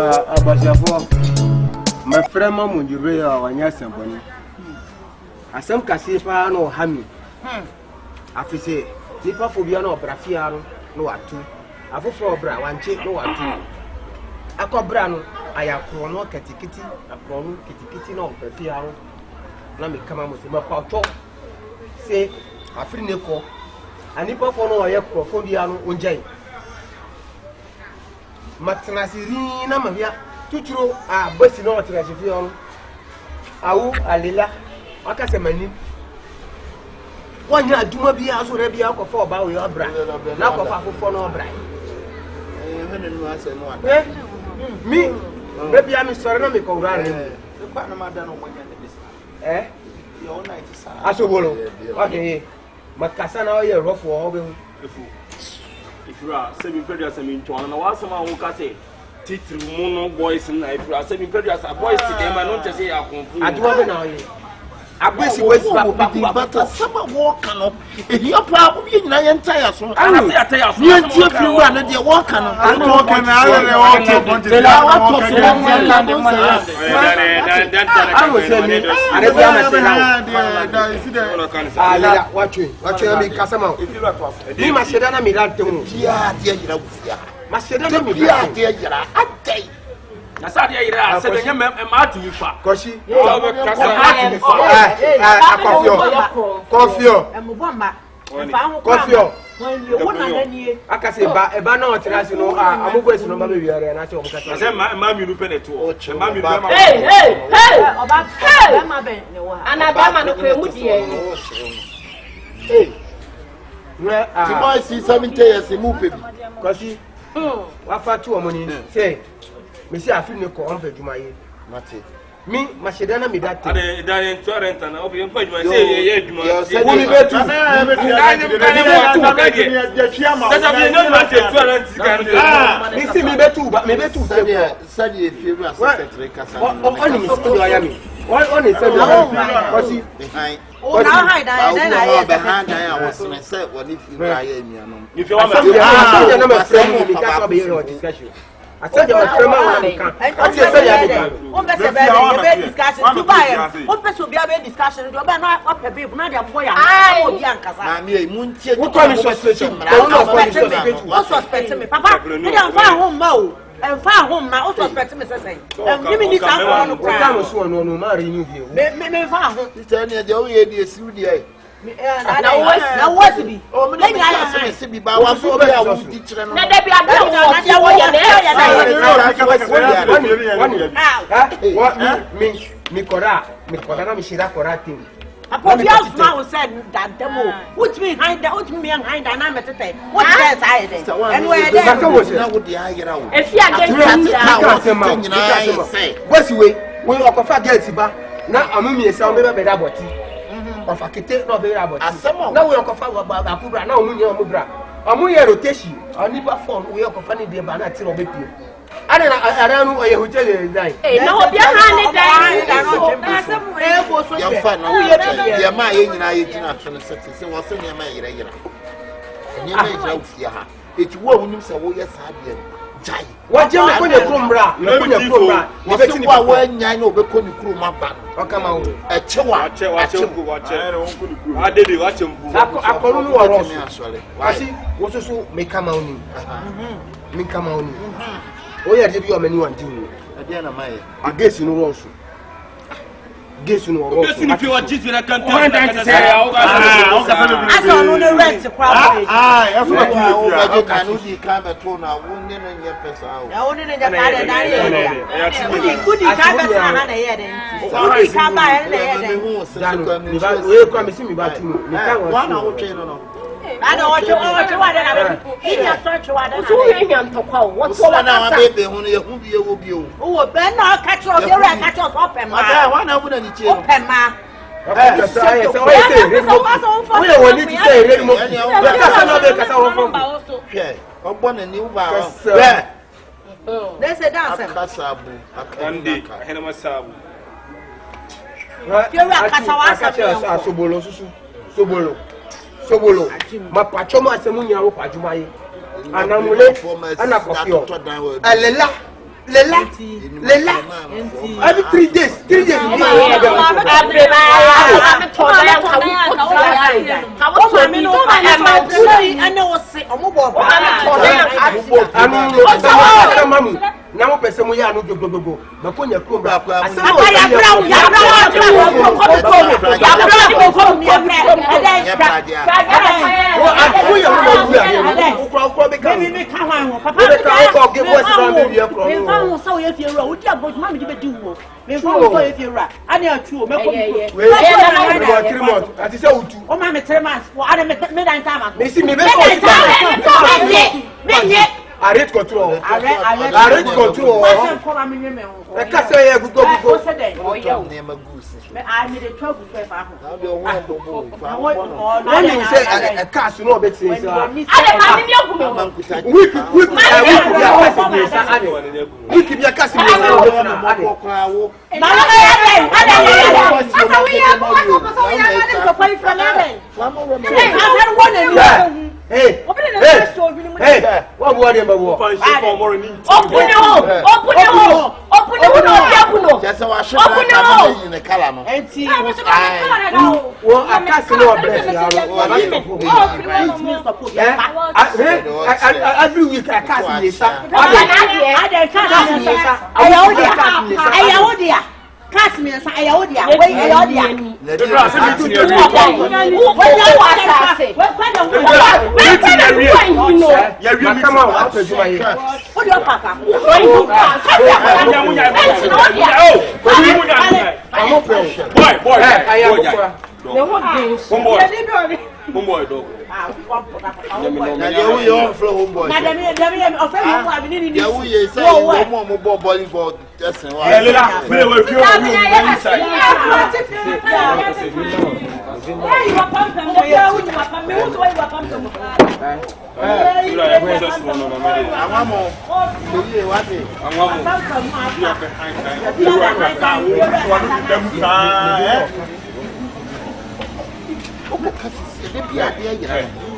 Abashafo, my friend Mamu, you read our Yasan. As some Casipa no Hammy. After say, Nipa Fobiano, Brafiano, no at two. I for Bra, one check, no at two. I call Brano, I have chrono, Catikiti, a chrono, Kitty, no, Brafiano. Let me come on with him about talk. Say, a free Nico, and Nipa for no, I have Profondiano, Unjay. Matanasirina Mavia, Tutro, a Bessino Trasifion, Au, Alila, Acasemani. 1 year, do not be as already out for about your brand. Now, for no brand. Me, maybe I'm sorry, go around. Eh? Your night is Asobolo. Okay, Macasana, you're rough for if you are semi-previous, I mean, to one of someone who can say, Titru Mono boys, and if you are semi-previous, a boys to them, I don't just say, I do now. I wish you was but summer walk up. If your problem is not entire, so I say, I tell you, if you run at your walk, I'm walking out of the That's how they are. You far. Koshi. Coffee. I can say, but no, you know, I'm going to know my baby. And I said, Mammy, you pay it to watch. Mammy, hey, and I got my boy see 70 years, move it. Koshi. What for 2 money? Say. Monsieur a fini ko onfe djuma ye mate mi machedana mi date da torrent na obi nko djuma say ye djuma wo mi betu mi si mi betu sadi e fieru assistant rekasa on mi sto do ayami on e say kosi oh now hide then I behind I was me say what if you are here mianom if you want me na my friend me ka so be your discussion I said, my friend, I say, discussion to buy. What person will be a discussion? You're not up a baby, not a boy. I will be Ankasa. What time is your suspect me? Papa, you don't find home now. And far home now, also suspect me. Give me this alcohol. No, marry you. Maybe far home. It's only the only idea. Now what to be? Oh, I see me, but I was over there. What me Kora, me Shira Kora thing. Upon the house now said that demo. What me behind that? What me behind that? I'm at the time. What else I did? And where they would the higher. If you are say, what's way? We are confirmed guilty, but now I'm me, so I'm better about it. Of a kite no be about now we okofa akubra na omunye omubra omunye rotation oni ba phone we okofa ni de ba na ti ro be pie ana na aranu oye hotel design na obi ha ni dan so ya fa na ya ma ye nyina ye gina so no se wo se ne ma yira yira enye ma yira ufia ha eti wo wunim se wo ye sa de jai wa je ko ne kumbra ne ko ne kumbra ne be tini wa nya na obeko ni kuru ma ba o kama wo e chewa adede wa chembu akolu ni woro asi wo so me kama oni me kama oni o ya de bi o mani wan ti wo ade na mai agesi no won so gesi no won so gesi wa jitu na kan aso no ne rent crowd e so o ba kan no di kan be to na wo ne no nye pesa o ya wo ne ne ja ka de dare ya kudi ka be ta ha na ye de kudi ka ba ye na ye de we kwa me si mi ba tu mi ka wa na wo twe no I don't want to what I in search what I to call. What's all now, baby? Only a movie will be you. Oh, Ben, I'll catch us. You're right, catch us up and one I wouldn't chill. Open ma. We don't need to say, a new bar. There's a dance. Andy, Henamasabu. You're right, Sobolo. Sobolo, ma pachoma semunya wo pajumaye anamule ana kofio alela Lela. Every 3 days. 3 days. Now person we are no go. Makonya Cobra. Arrête control. Arrête control. I can't say go. I made a trouble for when you say a cast, you know, but we keep your cast. Hey, what word number one? Open the column. Well, I can't see no every week I can't see Cast me as I owe you. Wait, I owe you. Come on, I'll do my hair. What do you pack up? I'm open. Boy, I am. Homeboy, dog.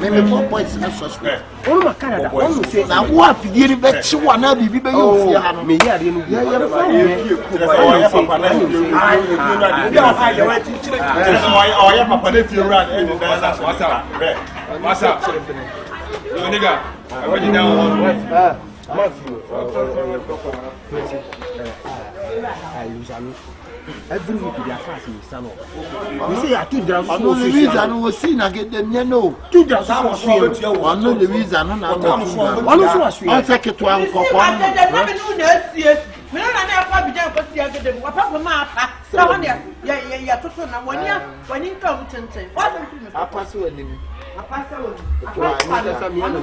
Maybe more points in a suspect. Oh, my Canada, one say, now what did you bet you want to be? Me, I didn't hear every week they are passing some of. We say I 2 drums. I know the reason we see na get them no. 2 drums was free. I know the reason no na. One was free. I take it to am ko. Me no na na fa bi jan ko sia gede. Wa papa ma pa. Sa won ya toto na woni ntom tenten. What am I? Apasa woni. Apasa woni. Apasa mi na mi.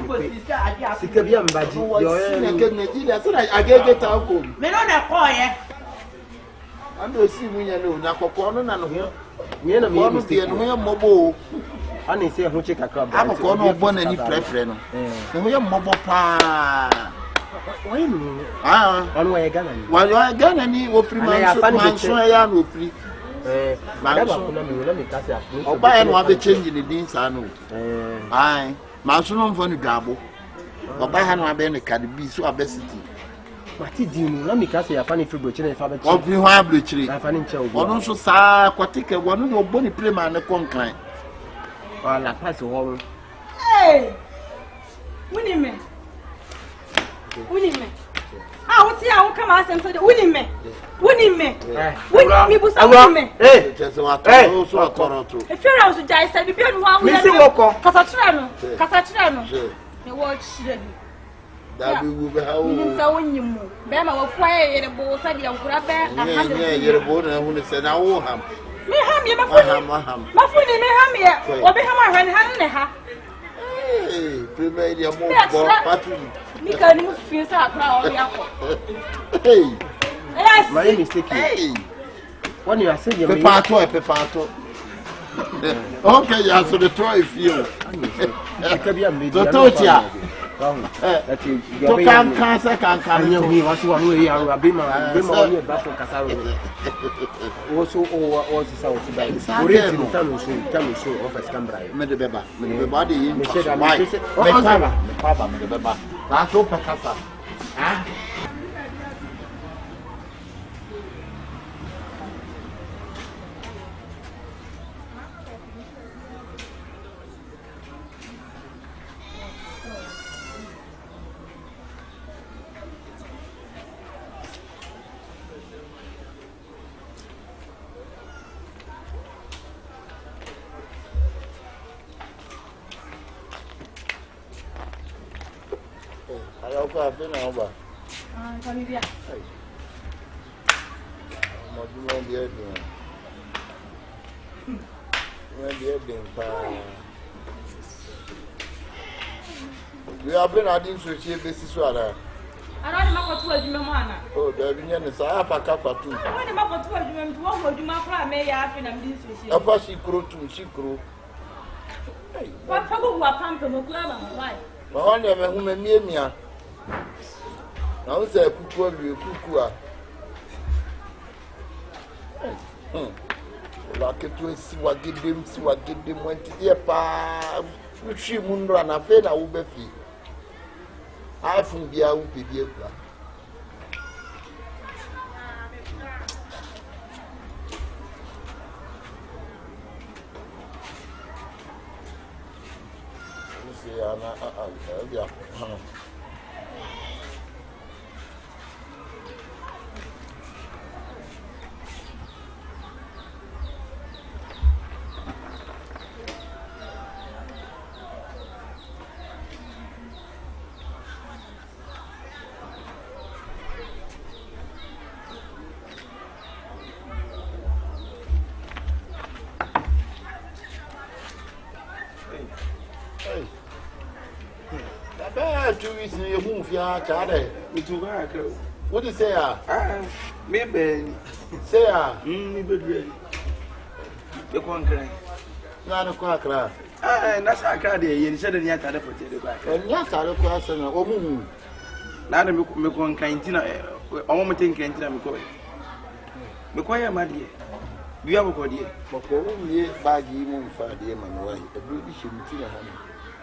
Sika bi ambaji. Yo na ke Nigeria so na agege ta ko. Me no na ko ye. And we see we know na kokoro na no we na me no no mobo ani say ho cheka ka ba ko no bo na ni prefre no no we mobo pa why no onu we Ghana ni wa Ghana ni wo free man so ya no free man so na me kasi afu oba e no wa be change ni din sa no ai man so no mfo ni dwabo oba ha no abe ni card bi so abesity Mati dinu na mika se ya fani fibo chine fa be chi. Obi ho ablo chire. Na fani nche obi. Onu so sa kwatike wonu no boni plema ne konkan. Wala pass wo. Eh. Wuni me. Ah, what ya wo kama asem so de wuni me. Wuni mi busa wuni me. Eh. Jesu wa to so akoro to. E fira so jai se bi anu wa wo. Mi si woko. Kasa chira no. Me wo chire bi. That we will have you. Bema wa fire in a bow, said young crab, and 100 years old, and who said, I will have. Me ham, you must have my funny me ham here, or be hammer and hand. Hey, prepare your more battery. Me can't even feel that crowd. Hey, my mistake. Hey, when you are saying your papato. Okay, yeah, so the toy feel. The totia. That you can cancer can you was one way you be my battle Casaro. Also, or South by Tamu show of a scambrai. Medebeba, body in Papa, Medebeba. That's all Pacasa. kwa afena oba. Familia. Mo dia din. Mo dia din pa. We have been adding so cheap basis wala. Ana ni makotu adwuma mu ana. Oh, da bi nya ne sa apa ka fatu. Ana ni makotu adwuma mu wo adwuma kra me ya afi na mdi so shi. Apa shikro tu shikro. Wa fago wa pampe mo kura ba why? Ma ho ne me hu me miemia. Na wo se kuku awie kuku a. La ketu si wagedem wenti e pa. Uchi munra na fe na wo be fi. iPhone bia wo pedi akura. Você ana bia. What do you say? Maybe. Say, maybe. The conquering. Not a quackra. That's a card. You said in Yata for the back. And yes, I look at an old Now the Mekon Cantina, a woman think Cantina McCoy. McCoy, my dear. We have a code here. Ye baggy moon for the man away. A British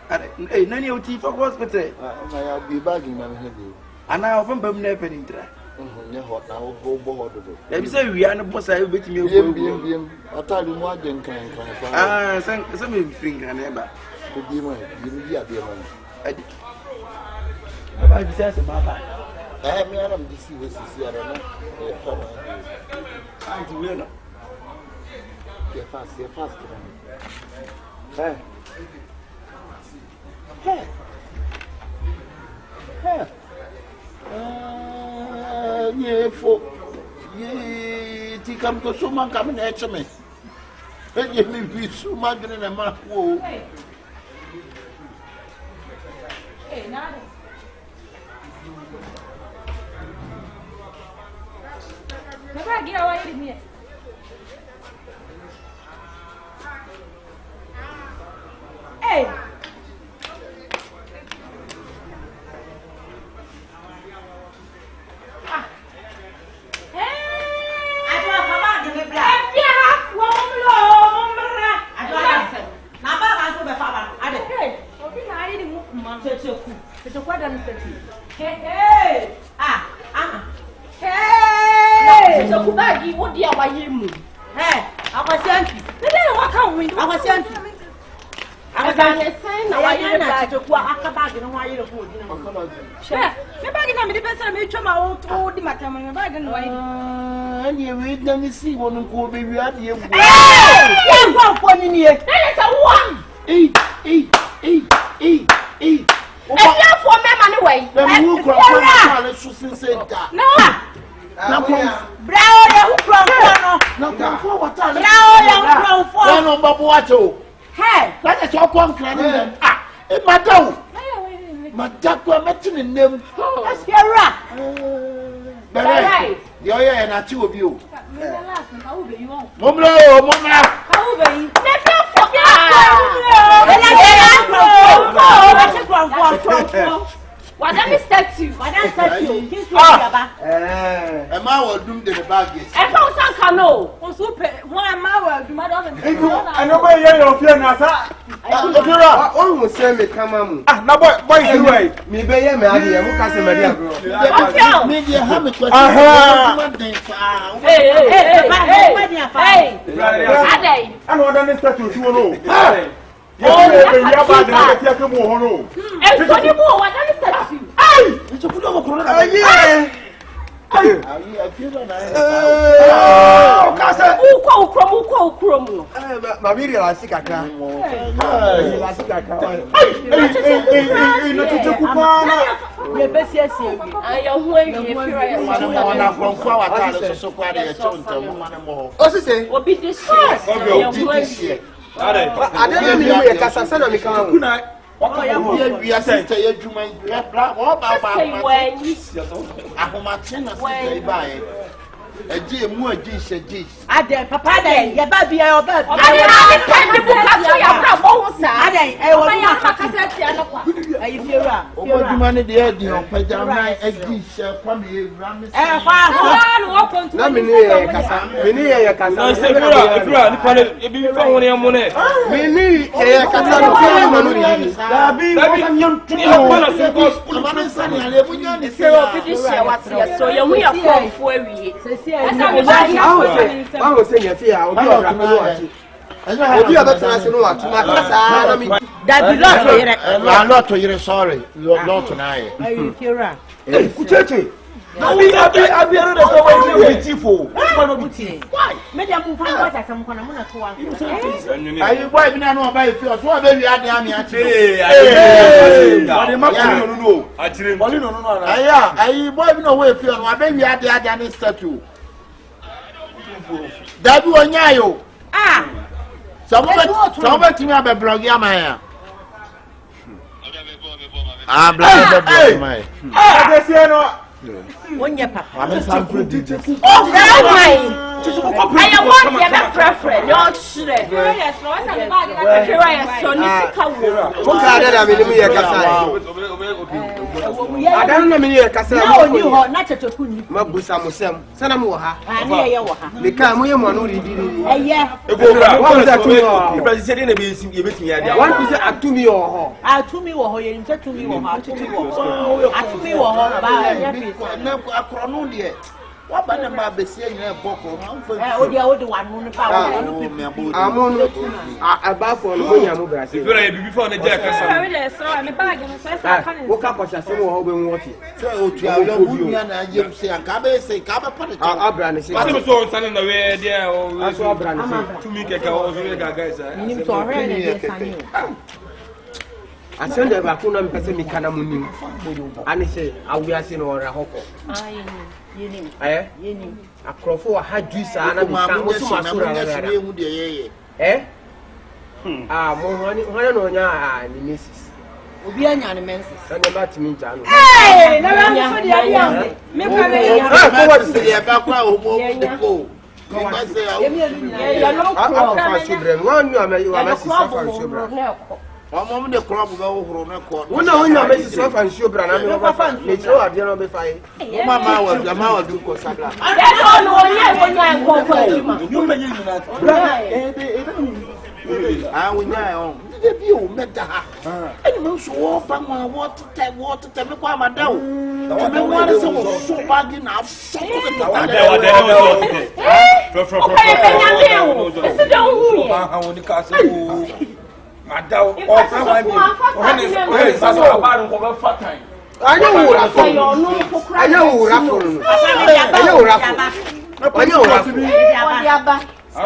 honey. None of tea for hospital. I'll be bagging my head. And now from Bumner Penintra. Hot now, go board. Let me say we are the boss. I will bet me. I'll tell you what then can some finger never. Could be my, you will be at the man. I says about that. I am here to see what you see. I don't know. I will not. You're fast. Hey. Yeah, for ye, come to someone coming at me. And you may be so much in a month. Hey, now. Never get away with me. Hey. And you read them, you see one who will be ready. Hey, one for me. That is a one. Eat. If you're for me, anyway, then you go to the no. Now, Brown, who from no, what Brown, Babuato. Hey, that is all one clan. Ah, it matter. My duck were meeting in them. That's your right. You're here and I two of you. Mumla. What that is statue? Am I will do the baggage? I found some canoe. One mile, do my daughter. I know where you're feeling. One will say me come on. Ah, now boy, you way. Me be here, me idea. Who can say me idea, bro? Media have it. Hey. I know that is statue. You know. Oh, ukro. Mami realize kakra. Realize kakra. No to kupana. We besi esi. Ayo hu ewie fira ya. Wana from for wata so kwade ya chonta mo. O se say Obi this year. I don't know me kasa sana mi kan. Kuna we are sister ya juma bla o ba ahomate na sister ibae. Eje mu aje sheje. Ade papa dey ye ba bia o ba. Ade ya bra mo hu sa. Ade e wo ma kasa tia no kwa. Ayi fiera. Oboduma ne de adi on paja na aje she kwa me ewura me. Fa ho. Na me ne kasa. Me ne ye kasa. Na se fira ni pale e bi fa won ya mo ne. Me ni ye kasa no ti ma no ni. Dabi nyam tu o na se ko. Amana sani ale bunya ni Se obi this year what ya so ye hu ya konfo awie. I was saying, if I will be a rapper, obi abetena se no watu na kasa na mi da bi lot to yere lot to yere sorry lot na ye ayi fiera kucheche Abi no dey so we beautiful. no buti why me dem mu fa kwa tasam kwa na mu na to wa ayi boy bi na no ba fi o so ba wi ade ami a chi Ade ma ko no atire boli no na ayi boy bi no we fi o no ba wi ade ani statue dabi onya yo Someone to me about blog Yamaya. Blog my. One year, Papa. I'm a sample DJ. Oh, I want your preference. Your children. Yes, no, I'm I don't know me kasa. Not to kuni. Mabusa musem. Sana mu ha. Ani ye wo ha. Me ka mo ye mo no ridi. What was that to me? You said in a bit you bet me there. One piece atumi wo ho. Atumi wo ho ye nse tumi wo ho. Atumi wo ho ba ya fi. Na akrono de. What ba na ma besie nyina boko. Odi wanu ne pa wo. Amon abafo no mo nya mo brase. If you are before the jack Wo ka kwasha se mo ho be nwoti. So otu a yo bunya na yem se akabe se ka ba pa de. Abra ne se. What you so standing the way there or Aso abra ne se. to me keka o so ga guys. Nim so hore na de sani. Asende ba ko na mpese mi kana munim. Ani se awiase no ora hoko. Yenim. Yenim. Akrofo wa hadu sa na mi ka mo so masura na hu de ye. Mo hone no nya ni mesis. Obi anya ne menses. Na ne ba timi nja no. Na ran so de ya. Me kwa me ya. Ko wa se ya ba kwa o mo ko. Ko ba se ya. Ya no ko. Fa subre. Won you am you am si fa subre. Mom the club go horo na ko. Wona wonya mesis fa subre na me fa. Me tro ade no be fa yi. Mama wa du ko sabla. Ya no wonya ko ko. You may use that. Wonya on. De bi o meda ha. Eni mo so wo fa ma water te me kwa mada o. Me wa se wo so bagi na so ko ke ta. Okay, Benjamin. Ese don hu. Ha woni ka se o. Mada o fa wa mi. O he sa so aba nko be fa time. Anya wura fo. Anya wura fo no. Anya wura fo. Anya wura fo. Odi aba. Na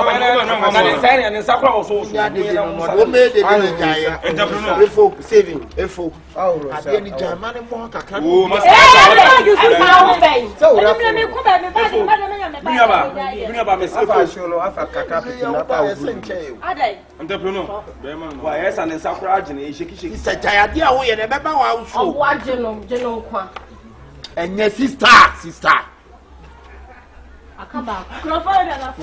de sai ne sakra o so. O me de ni jaye. Entrepreneur. Efo saving. Efo. Awuro. Ni jamani mo kakra. O ma You found Ben. So wura fo. Bring about me Afa show no afa kaka pikin na pa wo. Adai. entrepreneur. Be man. Wa yes and sakra agene e sheki. Sister jaye de a wo ye ne beba wa wo so. Owo ageno kwa. Enye sister. Akaba. Klofo da na.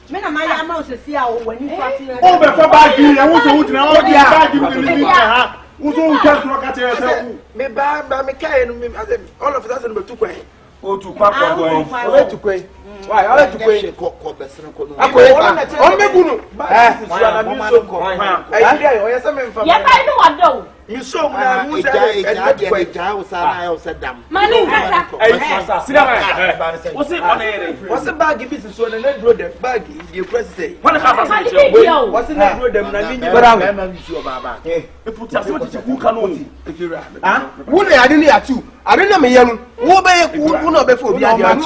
Me na maya ma osesi a wani fati. O be fa bag yi, e wo so wutina o di bag yi ni ha. Wo so wuta so ka tere se. Me ba me kai no me all of us no be tukwa. O tu kwa kwa. O be tukwa. Why? I like to go. You saw me. What's it on air? What's the bag? If it's on the road, the bag is your president. What's the name of them? But I'm sure about it. Put us who can only if you ran. Would I didn't have two? I don't know me young. Who may who not before the other. So,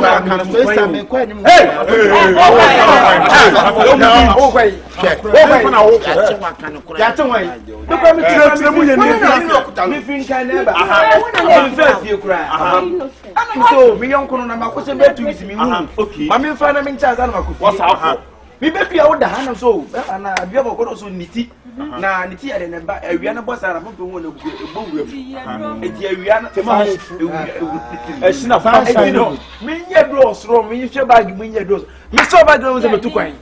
we don't know what to me. I'm finding chance. What's up? We be out the hand so, and I have also nitty. Now, nitty, I remember a Rihanna boss. I don't want to go with Rihanna. It's not fine. Me, your bros, from me, your bag, me, your dose. You saw my girls in the 2 coin.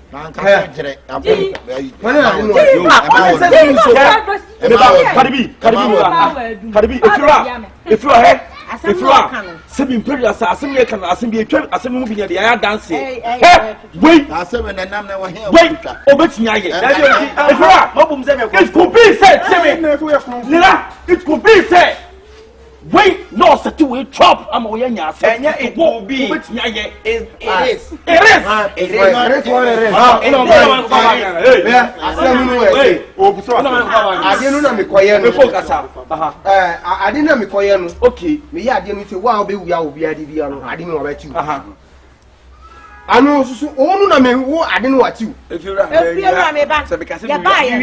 If you are if you are semi period, assembly can assembly assembly be the dancing. Wait, wait, if you are, it could be said, it could be said. Wait, no, set to a chop. I'm a young ass, and it will be. It is. I didn't make quiet. Okay, me, I didn't say, wow, we will be at the I didn't know about you. I know, so all I mean, I didn't know what you. If you're back, because you're buying.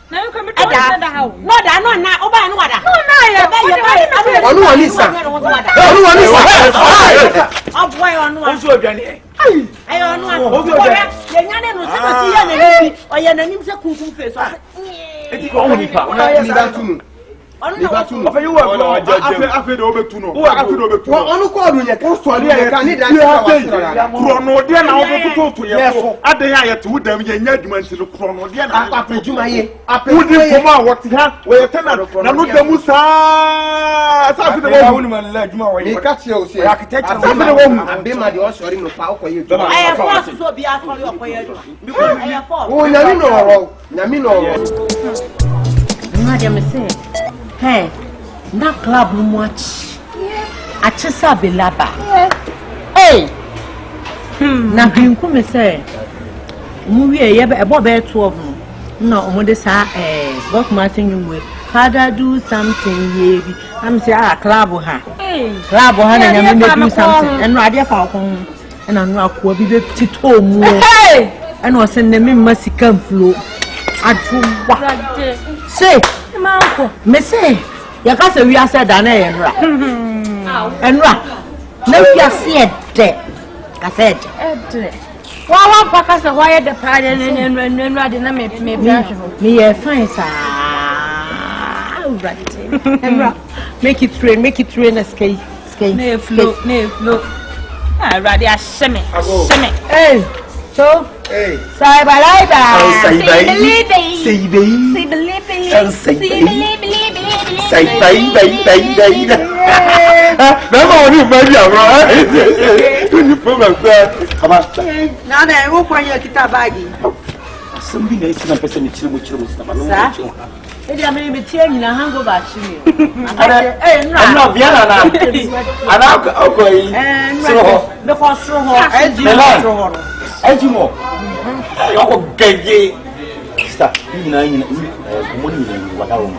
Now you come to the house. No, I know now. Oh, I know what. Hey, that club no much. I just saw Belaba. Hey, now you come say, we are about 12. No, when they say, what Martin you will father do something. I'm saying, club or her. Club or her, and I do something. And Radia Falcon, and I'm not going to be Tito more. And was in the mercy come flow. I do say. Me say, you can't say we are said and no, we are said that. I said, well, Papa said, why the party and rather than me a fine, sir. Right, make it rain, a skate, no float. I rather shimmy. Hey, so. Say bye. Now then, who can you get a baggy? Something is in a person in Chimu. I'm going to tell you, I'm going I'm not Vienna. I'm going the first room. As you know, I get ye. Stop. You know, what I want.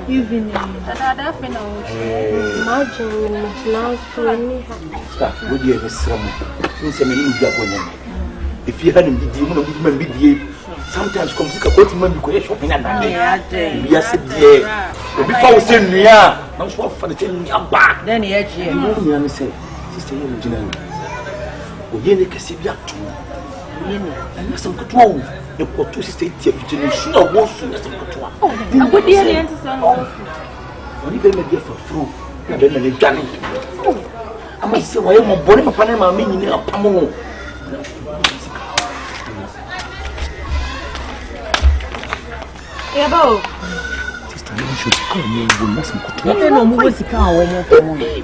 Even stop. Would you have some? If you hadn't been, you would have been sometimes come to go to my shopping and yes, dear. Before we say, yeah, I'm for the thing back. Then he had say, Sister Eugene. Oyene kesi bi ato oyene na some koto e koto state tiafitin su na wo su na some koto a agodi e ente so no oni be me for through na be me dwane ama se waye mo bone papa na ma me nyine apamo Ebo. Sister, should come in with nothing. I don't know what's the car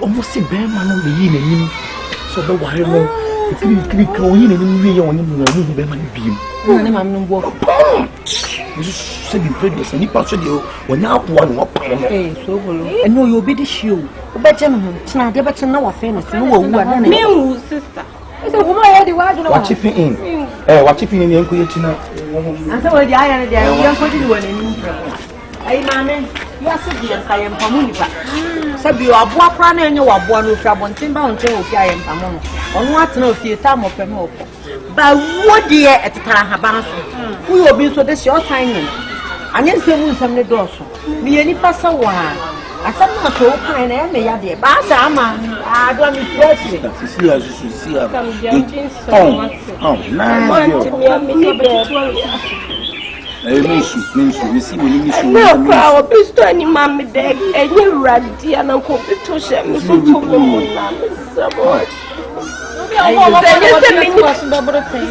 almost a bear man on the yin so the wire no. If you click on you and you on him, bear man beam. I'm not You said you previous and you passed you when you have one more. so I know you'll be the shoe. But gentlemen, it's not ever to know a famous no sister. So who I had the watch it in. Watch it in the Uncle. And so the iron young country one in Hey, mammy, you are sitting and I am Pamunica. So you are Boapran and you are born with Rabon Timber until I am Pamon. On what no fear time of them up. But what dear at the Tarahabansu? Who will be so this your signing? And then say some the doors. Me any pass a while. I said not so kind and may have the Basama. I don't be See as you should see her. No, proud of any mammy deck, and you ready and uncle to share me so much.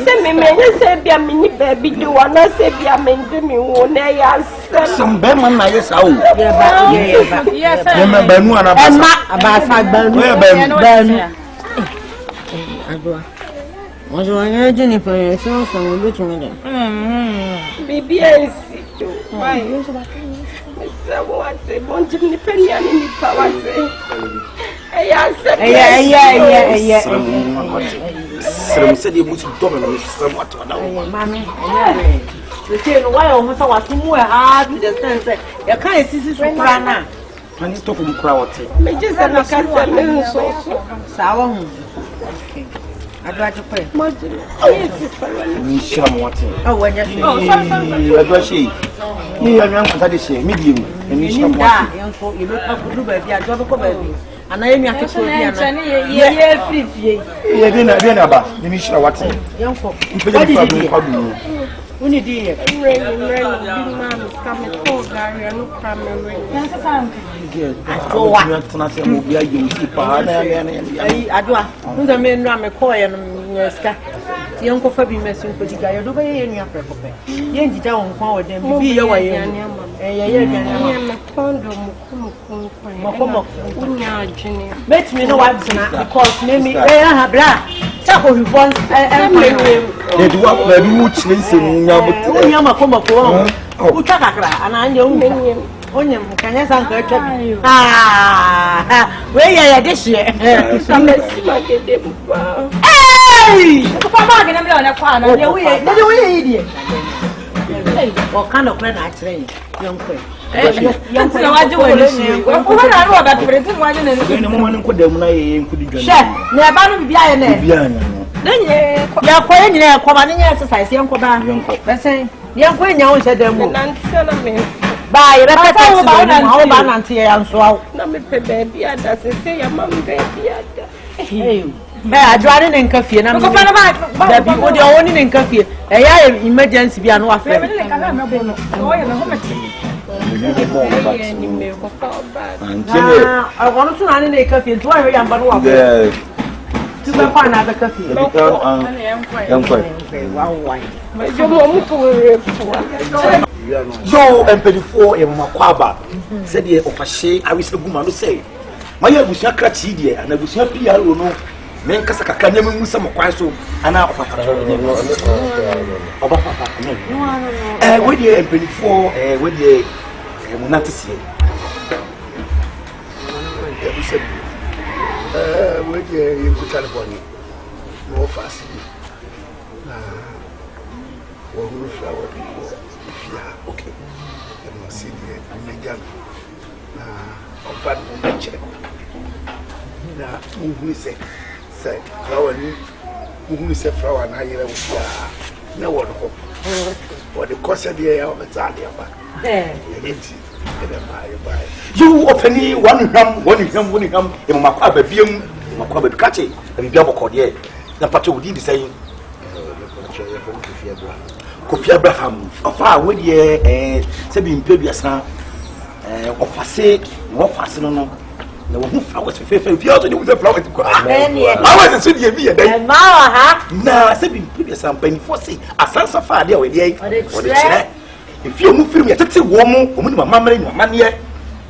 Send me, say, be a mini baby, do one, I say, be a man, do me one, some Berman, I guess. Oh, yes, remember, no one about was one Jennifer, so looking at them. Maybe I see you. Why? What's a bunch of the penny and in the power? Some said you must dominate somewhat. Mammy, the same why almost I was more hard to the sense. You can't see this one now. I need to from crowd. Just a look at so sour. I'd like to pay. Oh, when you're she. You are young for this year, medium, and you look up to do baby, I drop a baby. And I am your kitchen. Yeah, dinner about the mission. What's it? Young folk, we need it. Coming cold, Gary, no primary. I do. Men ram a coy and sky. The uncle Fabi messing for the guy. Do by any upper copy. Yangy down forward and be away. And let me know what's because maybe I have black. Taco once and they do up the roots listening. Yamako, and I know. Onium, can you say good? Ah, where are this year? Some hey! Come on, get a corner. You're idiot. What kind of friend I train? Young queen. Young queen, I do it. What I know about the one in the morning could them could share. Never be a then you're quite in a commanding exercise, young Coban. Let's say, young queen, you said them. Bye, Rebecca, how about Auntie and so out? No, baby, I doesn't say your mom, baby. I drive in coffee and I'm going to be with your own in coffee. A emergency be an offer. I want to run in a coffee and 2 young but to find another coffee. Yo, and 34 in Makwaba said, "Dear, of a shame, I wish the woman to say. My young was not crazy, dear, and I was happy. I don't know. Men Casaka can never move some quaso, and now for with you and 24, with you, not to see. With you, California, more fast. Flower people. Okay. I must see the medium. Of that woman check. Now, who say, flower, who say flower, and I hear no one hope. What the cost of the air of the Talia. You open one him, in my crab, my crab catching, and be able to call ye. The patrol did the same. Kofi Abraham, of our way, Sabine previous now, of Fasse, what Fasino. There were no flowers if you also do the flower to cry. I was a city of me, and now, Sabine previous and penny for see a sense of fire there with the egg. If you move from your taxi woman, my mamma and my money,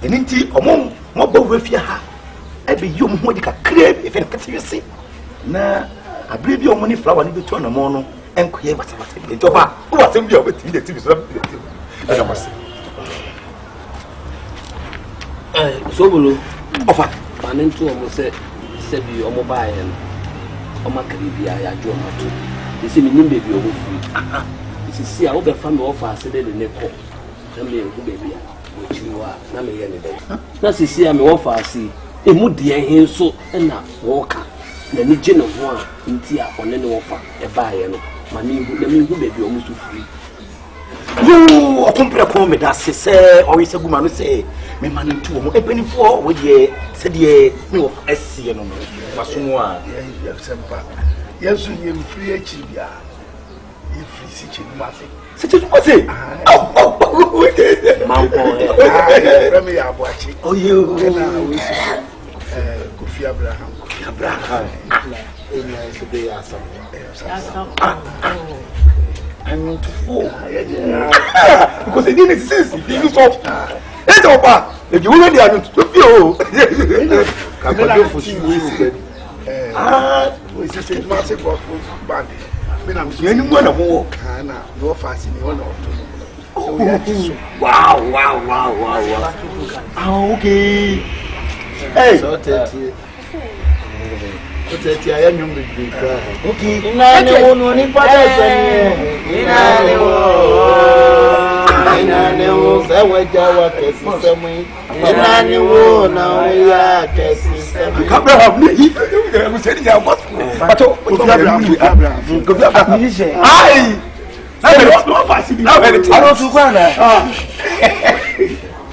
Eninti omo mo bo wefia ha. Ebe yom ho di kakra e fe nkete yesi. Na abre bi omo ni flower ni betu na mo no enkoye basabasa bi. Ntoba, wo asem bi obeti de TV so. Eda mase. Sobolo. Ofa. Manento omo se bi omo ba ye no. Omo karibia ya jo omo to. They say me nimbe bi omo free. See, I will be family offer said in the court. Tell me, baby, what you are. Now, me, any day. Now, see, I'm offer. See, a mood dear here so and now walker. The region of one in tear on any offer a buyer. Money, the me who baby almost free. You a compare me that say, or is a woman who say, me money too, a penny for with ye said ye no of SC and Masumwa. Yes, you free a chibia. Such a say, oh, you Kofi Abraham. I want to fall because it didn't exist. You stop. It's over. If you already are to feel, it's just a massive band. I'm saying, one of walk. No fasting, one or two. Wow. Okay. Hey, so I am young. Okay.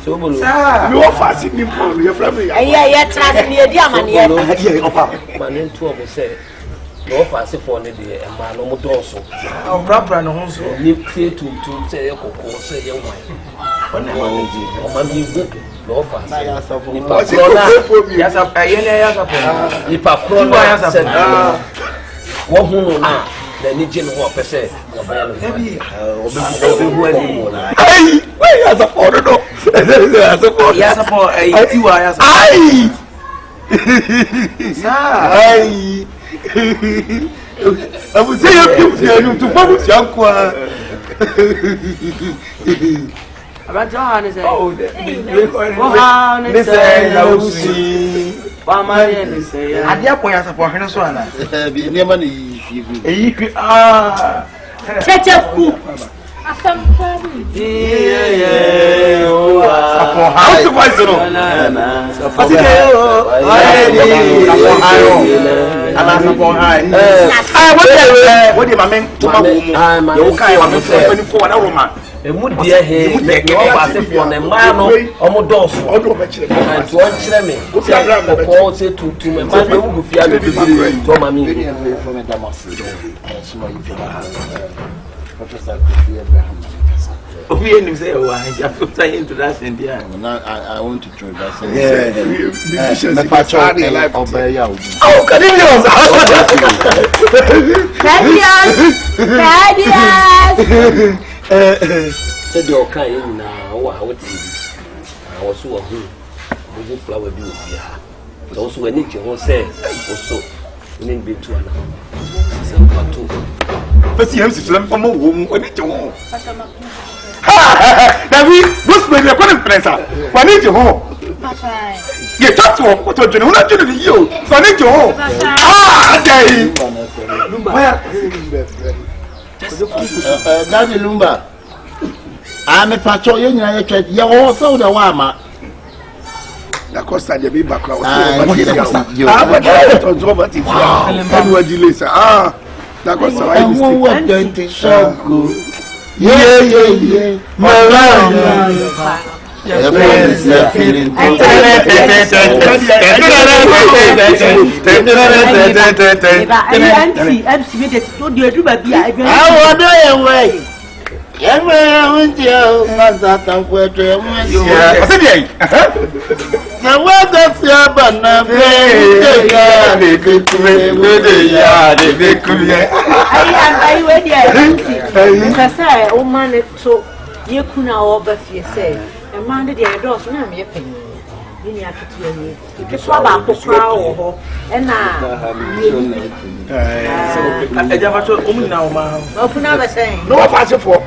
So, you are fasting me for your family. Yeah, trust me, dear man. Yeah, man, in 12 say, no fast for the day, and man, no more also. Our brother, no one so live clear to say, say, young wife. When I want to do, good. No fast. Yes, the Nigerian war per se. Heavy. Where has a photo? Yes, upon a 2 hours. I would say you to focus young. About John is a I dear point as a point. Kyekyeku. Dear, hey, make no pass for the man or dos. And to unchain me, call say to my man who fear to Tommy from a Damascus. We ain't say, oh, I have to say into that India. I want to join that. Oh, can you said your kind now, what I was so a flower do here. Also, when it you say, also, you need be to an but he has to slam from a woman when it you home. David, what's when you're calling Prensa? When it you home? You talk to what you're doing, not doing you. When it you home? Daddy Lumba. I'm a patrol, you also the Wama. The Costa de Biba crowd. That was so good. Yeah. man did the doors when I'm yapping. You have to do it. It's about to crow and now. I never now, Well, saying. No party for.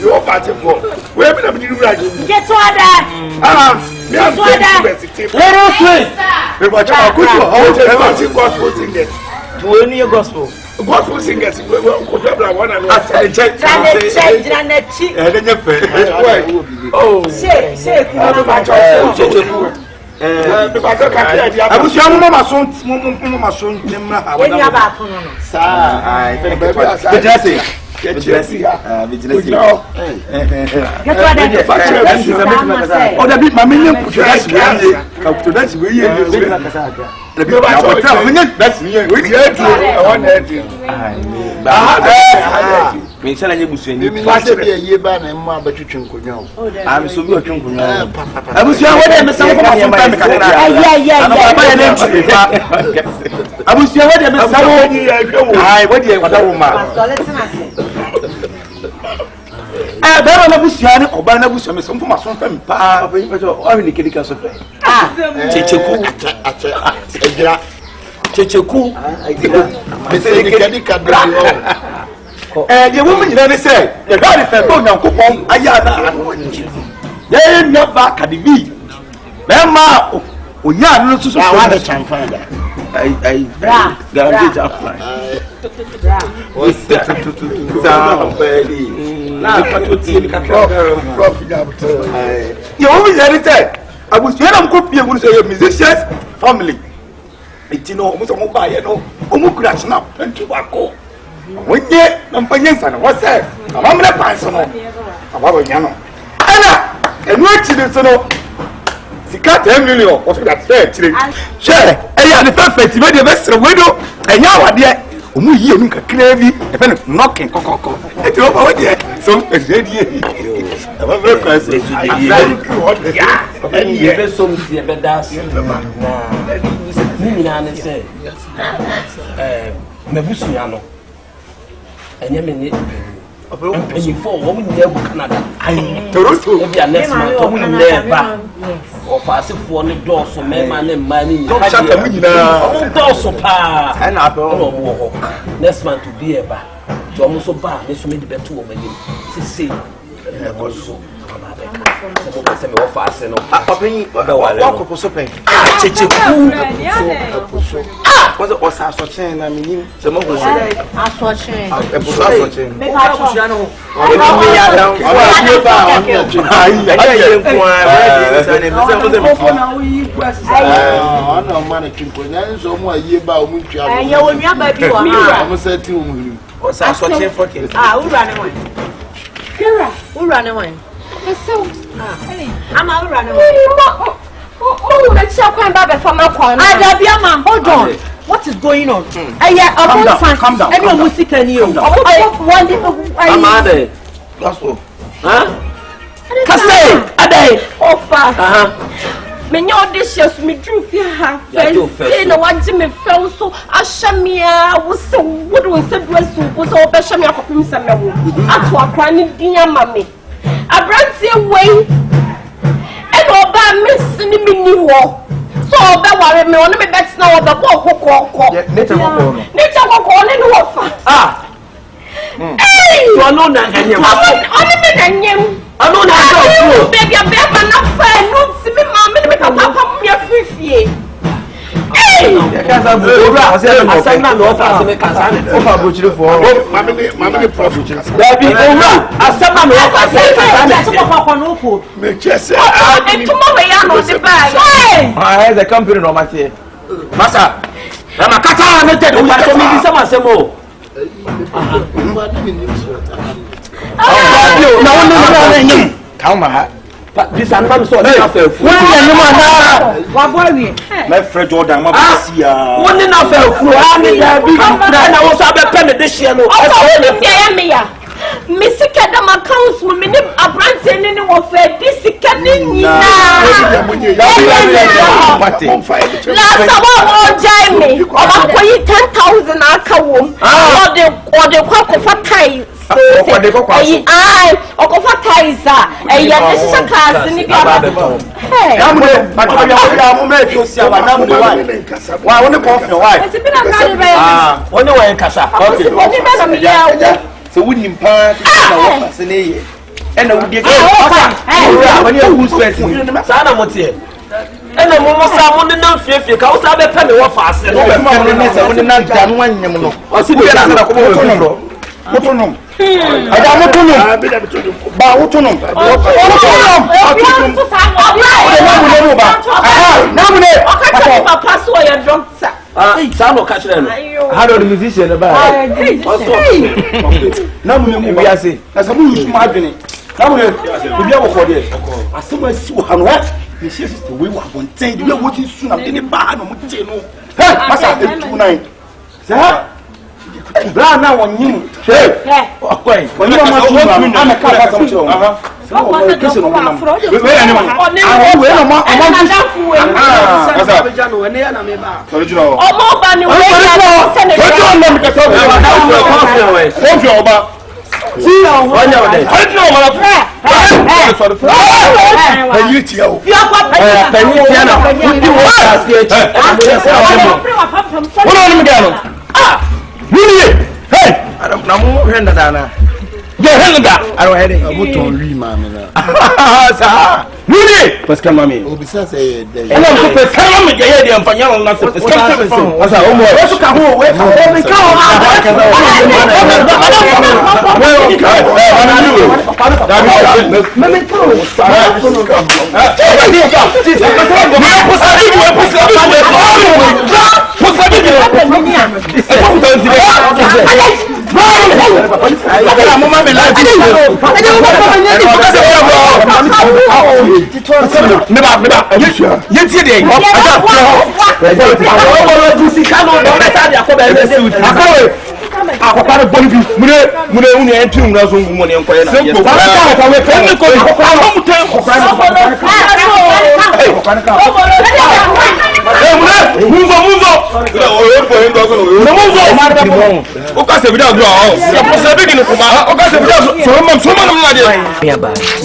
No party for. Where have you right? Get to that. Get to that. let us wait. I gospel singers. To any gospel. Gospel singers. One and oh, say, I was young mama son, me tell you busu ni fache be ye ba na mma ba twetwe nkonwa am so bi otwe nkonwa abusu ya wode me san ko ma so pa me kakra ana ba ya na nti pa abusu ya wode me san wo ai wode ya wada wo ma bẹ́ẹ̀ na busu ya ni ọba na busu me so mfo ma so pa me pa ba yin pa so o ni kedika so Kyekyeku ejira Kyekyeku me se kedika do the woman you never say the God is a phone and coupon. Ayana, they never can be. Mamma, we are not so I want a champion. I guarantee you always said, I was here. I'm going to say musicians family. It's no almost buy no crash now and tobacco. When ye Nampanyan, what's that? I'm not a person. I'm a yano. Anna, and what you know? The cat 10 million of that fair. Share, and the perfect, made the best widow, and now, dear, you look a cravy, if knocking cocoa. It's over there. So, it's I'm a very person. And you have some bedas. Nina said, Mebusiano. And you paying for woman near Canada. I maybe a next month, woman never. Or passing for the door, so man and money. Don't shut the window. Also, pa, and I don't next month to be a bar. To almost so bad, this made the better woman. See, also. I'm out running. Oh, let's show come back from my corner. Hold on. What is going on? Calm down. Everyone will see can you. I'm out there. Gospel. Huh? Kase, Ade. Oh, father. Me know this year's me drew here. You know what Jimmy fell so Ashamia was so what was the dress was all Beshamia for himself. I crying dear mammy. I brought you away and all by missing me war. So that worry me on me bets now the walk. Nature walk in the ah. Hey, you are not than him. I know that baby, a bear man not fair, not see me, mamma, make a papa, me a free. Hey, I said, I'm not offering me Cassan for Mammy Profit. There be I said, I'm not I had a company on my team. Massa, I'm a Catan, I tell you, someone say more. No, come on. But this and I'm so my friend Jordan, one enough for I also have a penny this year. Missy Cadam accounts women a branch and any warfare. This is Cadin. Last of all, Jamie, or 10,000 acre womb or the quack of a tie. Ai, okofa taisa. Eya nesisa class ni bia ba. Hey. Namude, ya mo me fi osia wa namude wa woni confident wa. Eti bi na ka be. Woni wa kasa. Okay. Oti be na me ya. Se woni mpa na wo fa se ne ye. Ena wudi ka. Woni who space ni. Sa na motie. Ena mo sa mo ne na fiefie ka wo sa be pe me wo fa ase. Wo be ma mo ne se woni na da no anyem no. O si bi na na ko mo to Mutunum. Ada mutunum. Ba mutunum. Mutunum. Namune. Okacha papa so your doctor. Sano catch them. How do the musician about? Namune we are say. Na some use margin. Namune we be work there. Asema si wo hanwa. Me share sister we wa bonten. We what is soon am dey ba no mutie no. Hey, masa 29. Say bra na wonyin she okwai wonyin ma tu ma ka ba so cho aha so kesi no nam we ani ma we na ma asa be jano we ne ya na me ba original o mo ba ni we ya se ne so nam ka so we so oba si onya ode original ma na you tia o penny tia na di wo sa Really? Hey! I don't know who handed that. Yeah, handed that. I don't have it. I would don't read, mammy. Really? What's coming, mammy? Oh, besides, I don't know if I'm a gay and for young, not the phone. What's our homework? What's your home? Where's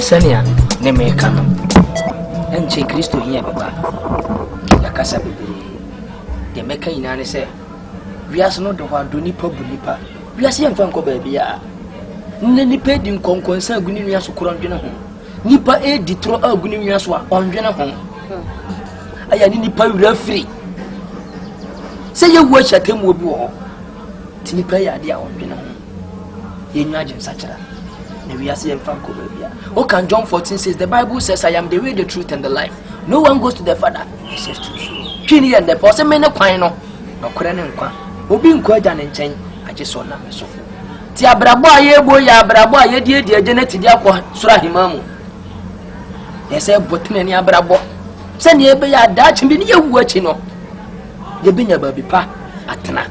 Sania, Nemekano, and Che Christo here, Baba. Yakasa, the Mecca in Anne say, we are not the one do nipa bunipa. We are seeing Franco baby. Nini paid in concourse, Guineas to Corona. Nipa a detro a Guineas on Jenna home. I am nipa free. Say your watch at him will be all. Tinipa idea on Jenna home. You imagine such a. We are seeing Franco baby. Okay, John 14 says the Bible says, I am the way, the truth, and the life. No one goes to the Father. He says truth. Kini and the person may not quite know. No Korean qua. Obi inquired and chain. I just saw them so. Tia Brabo, ye boy, ya Brabo, ye dear Janet, Diaco, Surahimamu. They say, but many are Brabo. Send ye by a Dutch and be you watching. You been a baby pa at Tana.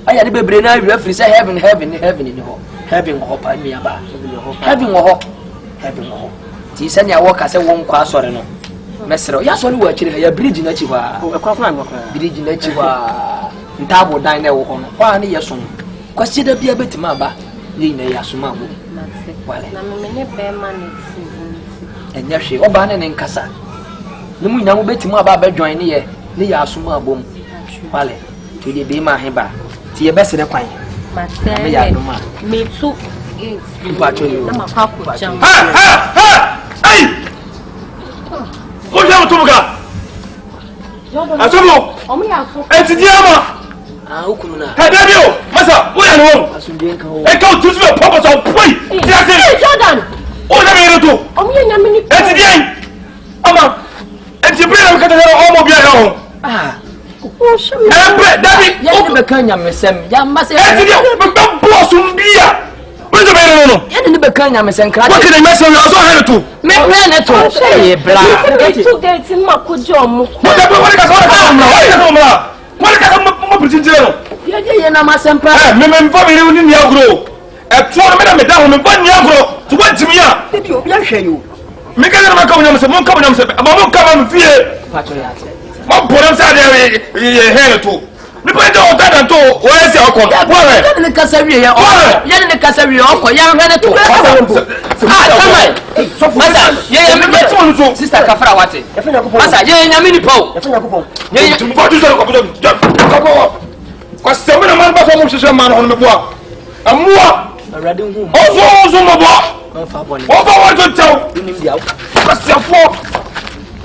I had a baby reference. I heaven in the hole. Having a hope, I mean about having a hope. Tis any walk as a one class or no. Messer, yes, only watching a bridge in Echiwa, bridge in Echiwa, Tabo dine there on 1 year soon. Question the beer bit maba, Lina Yasumamu. And yes, she Oban and Cassa. No, we now bet him about joining here, the Yasuma boom. Vale, to the Bima Heba, Tia Bessie the Quine. Me too. Hey! What you to go? Asomo. Enti diama. Ukuna. Hey, David, masa, we are home. E ka to see papa so poi. Hey, Jordan. O na me to. Omi nya mini. Enti dian. Ama. Enti bre na ka ta o mo bia ho. Ah. Oh, shame. David, ya be kanya mesem. Ya mase. Enti dian, be boss bia. What is the no? Ya ni be kanya mesem kra. What can I mess you also have to? Me plan to. Hey, bra. Two days in Makujo mu. What ka mo pretend no? Ya na masem pa. Me mfa me ni ni agro. E to me na me da ho me ba ni agro. To what me ya? Bibi obi ahwe you. Me ka na makaonyam se mo kaonyam se ba mo ka ba me fie. Pacho ya. Mo boram sa de ye he to. Me pa de o ta dan to. where is your call? Where? You didn't cast every year. You didn't cast every year. You ran to Sister Kafra, what? Masa, you are mini po. You because some man ba so mo man on me boa. Amua. Already who? Also mo boa. Over what to tell? What's your fault?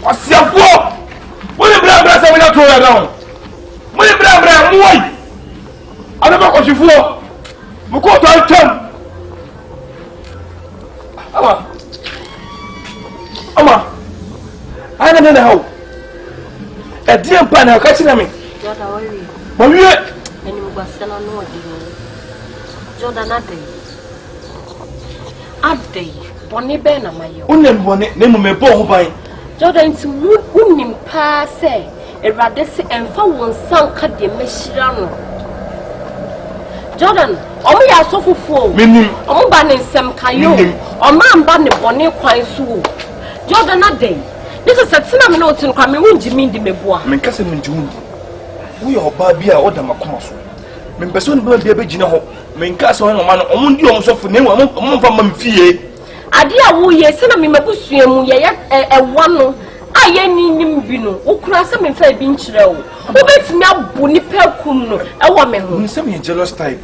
What's your fault? What the blah say we not throw down? What the blah moi? I never got you for. Mo ko to turn. Ama. I don't know how. A dear pan how catch me. But we and you was still on Jordan Ade, Bonnie Ben, my own bonnet, name me poor by Jordan to whom pa say, a radisi and found some cut the machine. Jordan, only a so full, meaning, all banning some caillou, or man banning bonnet quite so. Jordan Ade, this is a cinnamon note and coming when Jimmy de Mebois. My cousin in June. We are Babia or Damacomas. Men person will be a big general. Men castle and man on you also for name among from Fie. Adia, who ye send me my pussy and a one. I ain't him bino, who cross him in fair bench row. Who makes me a bunny pelcum, a woman who send me a jealous type.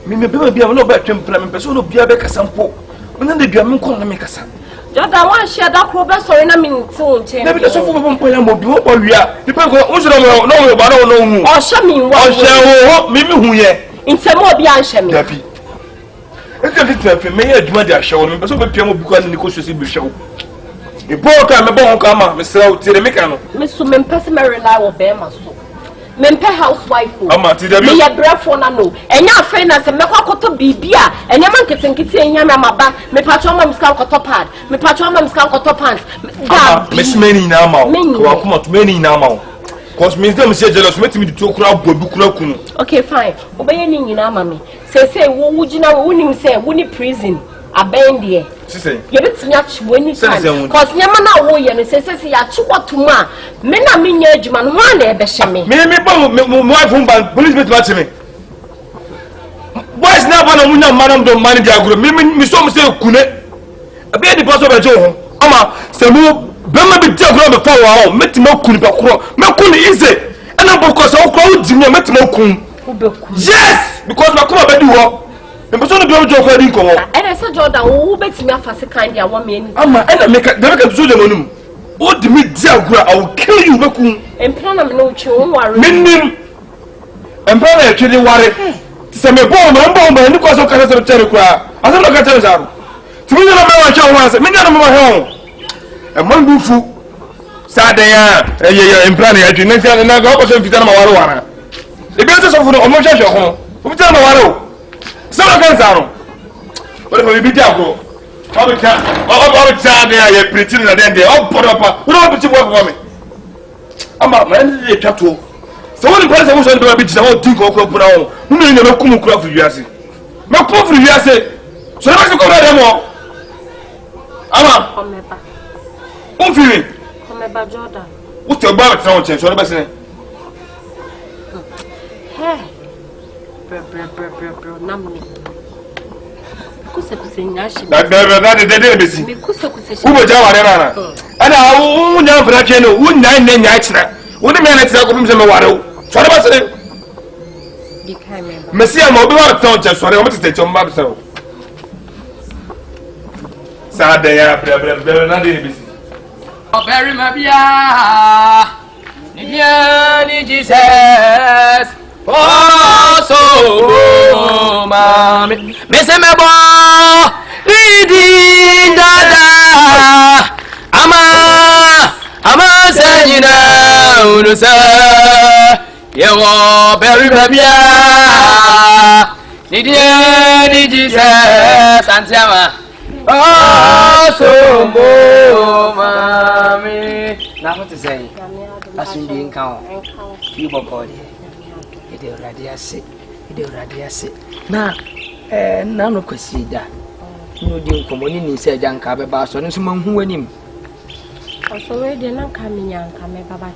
Me may be a no better temperament, person of Biabeca Sampo. When they be a monk on the maker. Jordan, why share that progress or in a minute? Never the sofa of one or we are. People go, no, but no, or show me what shall me who ye. In some more beyond Shammy. Happy. I can't tell me, may I do my show, but so be Piano because the Nicosia show. The poor come about Kama, Mr. Tiramicano. Miss Summon Pessimary Lao Bema. Mempe housewife. Me ya brafo na no. Enya afa na se mekwa koto bibia. Enya man ketenkete enya me maba. Me patcho ma miska koto pad. Me patcho ma miska koto pants. Da. Miss many na ma. Ko akoma to many na ma. Cause means them say jealous me timi to kura bobu kura kunu. Okay fine. Obeye ni nyina ma me. Say wo wugina wo nim say wo ni prison. Abend here. Sise. You bet me achi when you time. Cause nyama na wo ye no say ya chi wotum a me na me nya adwuma no ho na e be hye me. Me bo wife ban police bet match me. Boys na ba na munya madam do manage agro. Me so me say kune. Abi di paso be je ho. Ama se mu be ma bi ti agro be fa wo ho. Meti ma kuni be kro. Me kuni easy. Ana bo ko so kro wo di me meti ma kun. Wo be kun. Yes, because ma kuma be di ho. Me person no be ojo ko di nko. And I said Jordan, who bet me afa se kind ya wa me ni. Ama and make the so dem onum. O di me di agura, I will kill you be kun. Empra na me no chi won ware. Minnim. Empra na chi di ware. Ti se me bon ma ni ko so ka se tere kura. Asa no ka tere zaru. Ti me na me wa cha won se. Me na me wa he. E man bu fu. Sa de ya, empra na ya chi na ga ko so fitana ma ware wana. E bi so fu no o mo cha sho ho. O fitana ma ware o. Someone can sound. What if we be there? Go. All the time there, you're pretty, and then they all put up. We don't want to work for me. I'm a man, they chat to. So, when the person was on the beach, I won't think of Brown. Who may never come across for you. No proof for you. So, let's go there more. I'm a feeling. Come Jordan. What's your bar sound change? What about saying? Hey. Namni. Kusa kusenyashi. That busy. Who was Jawa? And I won't know for that channel. Wouldn't I name Yachna? Wouldn't man at Sakum Zamawaro? So I was saying, Messia Mobile told just what I want to say to Mabso. Saturday, Bernard busy. Very Mabia. Jesus. Oh, so, mami, Miss Mebo, Lady Dada, Ama saying, no, sir, you are very baby. Did Jesus and Sama? Oh, so, mami. Now, what to say? That's in the encounter. You body. Ide radiase na no kwesi da no di nkomoni ni se agya nka be ba so no so manhu anim so we de na nka menya nka me baba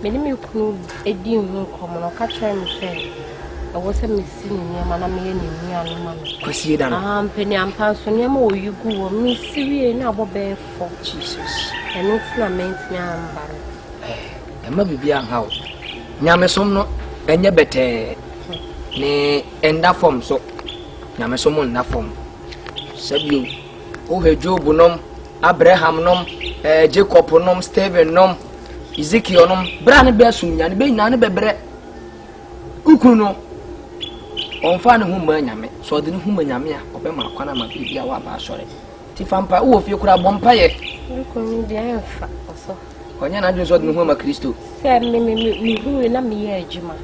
me ni me kunu edi hu nkomo no ka try me se I was a missing near Manamia and man. Proceed on. Penny and Passon, Yamo, you go, Miss Syria, and Abba Bear for Jesus. And it's not meant me. And maybe be a house. Yamesom, and your better. Ne, and that form so. Yamesom on that form. Said you, oh, her Job nom, Abraham nom, Jacob nom, Stephen nom, Ezekiel nom, Branny Bessun, and be none bebre. Ukuno. On fan whom Yame, so the whom Yamia, Obama, Panama, Bibia, Waba, sorry. Tifampa, who if you could have bompire. You couldn't be a fat also. When you're not just on Homa Christo. Send me who in a mere Juma.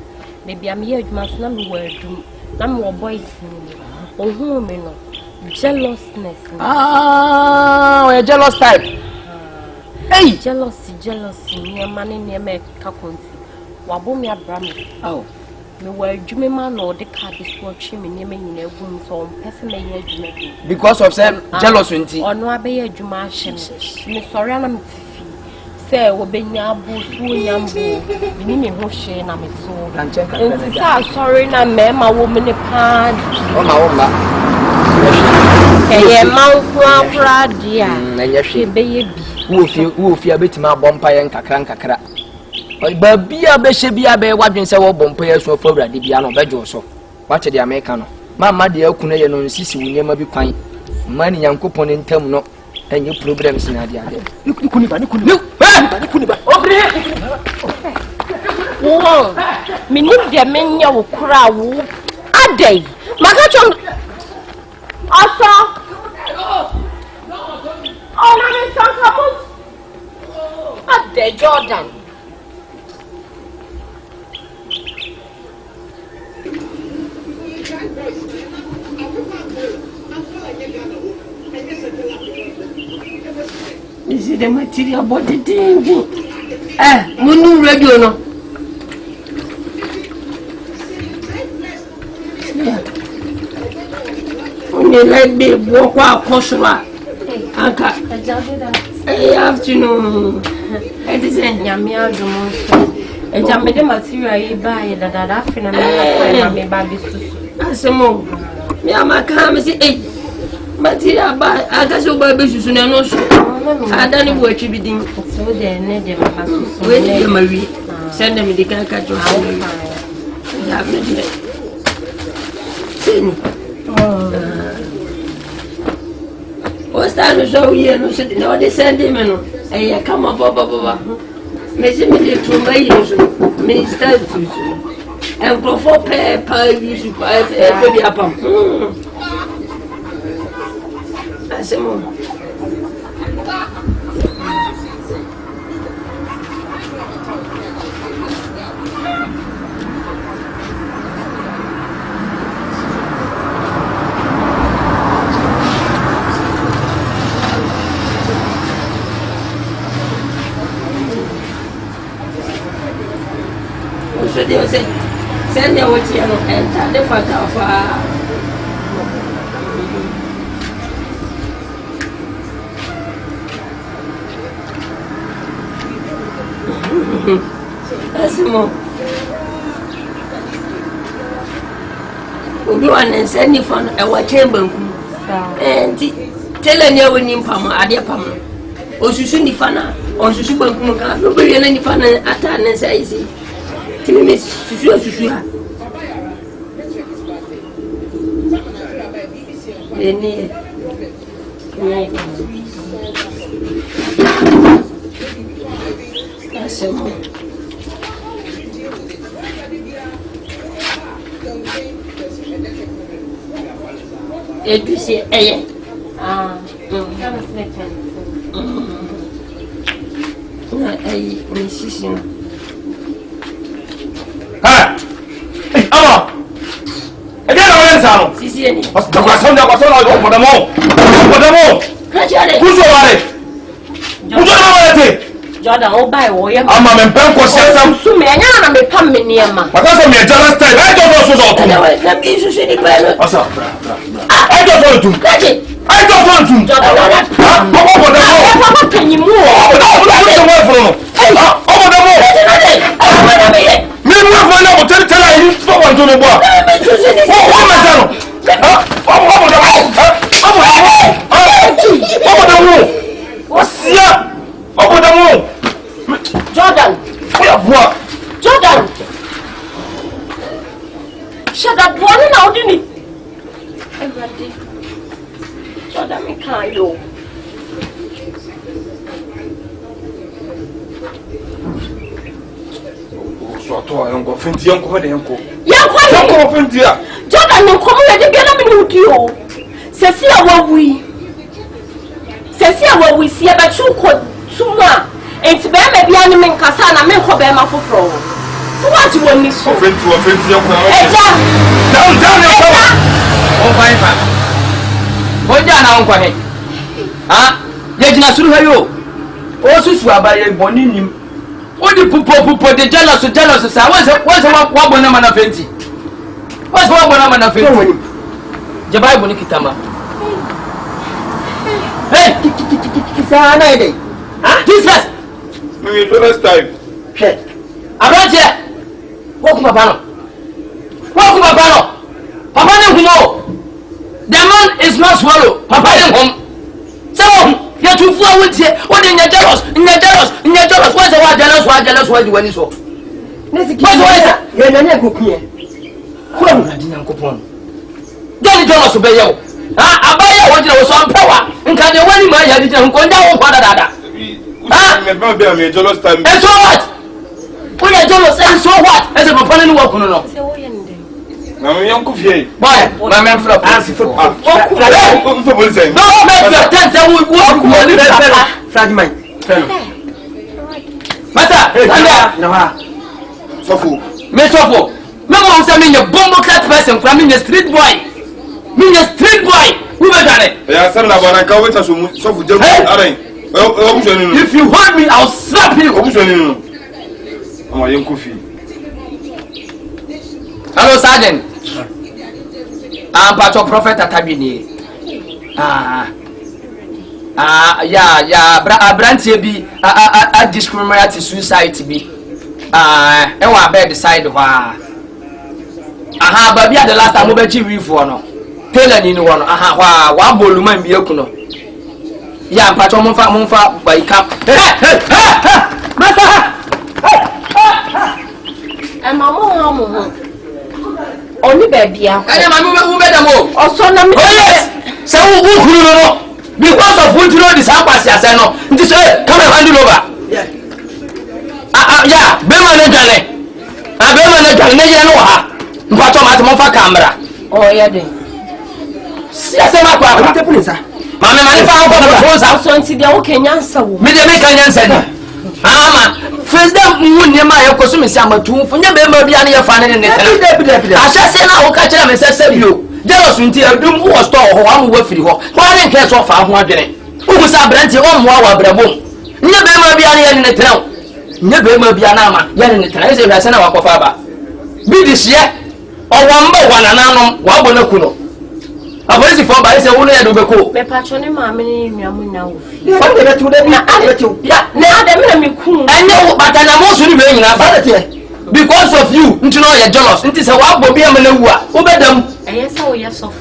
Maybe I'm here, must not be word to some more boys. Oh, whom you know. Jealousness. Ah, a jealous type. Hey, jealousy, near money near me, Kakunsi. Wabumia Bram. Oh. Me were Jimmy man or the cat is watching me near me in a room, so person may Jimmy. Because of some jealousy. Or no, I be a Juma. Me sorry, I'm say, will be Yabu, Yambu, Mini Roche, and I'm so. And sorry, I'm my woman a pan. Oh, my own. Hey, Mount Pradia, and yes, she baby. Woof, you bit my bompire and cacranca. But be a beshabia bear watching several bompires for the piano bedroom. So, watch the Americano. Mamma, dear Kunayan on Sissy will never be quite. Money young coupon in term no, and your problems in idea. Look, over here. Whoa, me need the menu will crowd a day. Magachon also. Oh, a day, Jordan. This is the material body thing. Munu radio no. Only like me walk out Koshua. Anka. Hey, afternoon. It is a Yamia Dumonso. And I made the material you buy that I feel I may buy this. I say, Mom, Yama come see, hey, material buy. I got your baby soon and also. I don't know what you be doing. So then, wait, Marie. Send them the caricature. What's that? So, you know, they send him and come up, Baba. Messi, to my use, Minister, and for paper, you should buy a baby upon. I say, Mom. They will say, send them what you know, and tell the father of that's more. We do and send you from our chamber and tell any when you pam, Adia Pam, or Susun Fana, or Susuban Kumaka, nobody any fun at and say. Miss Susua. Jordan, oh, by way, I'm a bank or some man, I'm a pump near my. But that's a mere jealous type. I don't know so. I don't want to. I don't want to. What can you move? Over the wall. want to know what? Jordan. Jordan. Shut up, one now, didn't it? Everybody. Jordan, me can't you. So I told Uncle Fenty, Uncle Uncle. Uncle Fenty. Jordan, you come here, you get you. Cecilia, what we see about you could sooner. It's better be animal Cassana, men for Bema for Fro. So what you want me so? Fenty, Uncle. Down your oh, fine. What down, Uncle? Ah, yet you are you. Also, swab by a bonny. What the popo, the jealous, what's one woman of 20? What's one woman of 20? The Bible, Nikitama. Hey, it's a night. Jesus, maybe the last time. I'm right here. Welcome, Papa. Papa, you know, the man is not swallow. Papa, home. So, you're too far with you. What in your jealous? What's the word jealous? What you so? What's you're not cook here. From Radina Coupon. Don't jealous obey you. I buy you what you was on power. And can you win my head and go down for that? Maybe jealous time. And so what? When you're jealous, and so what? As a proponent walk on. Now, Uncle Fie. Boy, my man for answer for. No, make your tent and we walk on the fragment. Master, Miss Sofo, no one send me a bomb clad person from the street boy. Me a street boy. Who better it? Yeah, son of a cow with us. If you hurt me, I'll slap you. I'm a young coffee. Hello, Sergeant. I'm part of Prophet Atabini. Branty be a discriminatory suicide be. And one bed decide why. But the last time we for no. Tell in one. One volume be okuno. Yeah, Patron Monfa by cap. And Mamma. Only baby. I am a woman who made a move. Or so, yes. So, who know? Because of what you know, this happens, I know. This way, come and hand it over. Yeah, Beman Jane. I Beman Jane, know her. But I'm at my camera. Oh, yeah, then. See, I say, my papa, Mamma, my father was out so into the okay answer. Me, the American answer. First, moon near my consumer summer too, for never be any of fun in it. I shall say now, catch them and say, you. There was until a doom was store or one word for you. Why didn't catch off our one day? Who was our brandy on more bravo? Never be any in the town. Never be an armor, yet in the town as a son of our father. Be this year or one by one and anum, Wabonakuno. I was for by the only to be cool. The patron, mammy, now. What did you do? Yeah, now the cool. I know, but I'm also remaining authority. Because of you, you know you're jealous. It is a wild boy, I'm a over them. Yes, oh, yes, so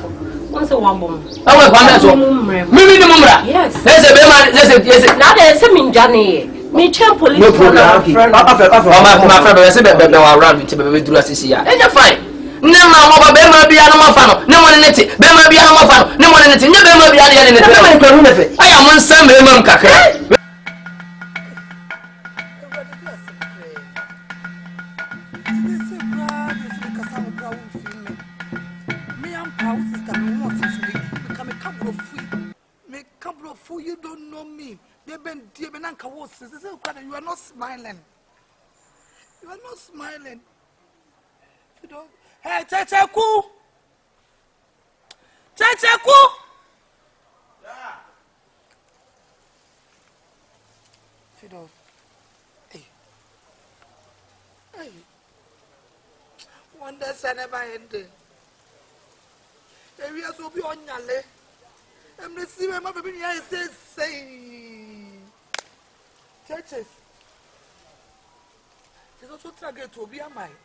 once a one woman. I will come as well. Minimum, yes. There's a baby, yes, now there's a mean Johnny. Me champ police. No problem. My friend, I said, but around with the dress here. And you're fine. No, Mamma, Bema be animal fan. No one in it. Bema be animal fan. No one in it. Never be any in it. I am on some lemon cake. You don't know me. You are not smiling. You are not smiling. You don't. Hey, Kyekyeku! Kyekyeku! Fido. Hey. Hey. Wonder son never ended. Areas will be on your leg. I'm the same my baby here says say churches. There's also target to be a mine.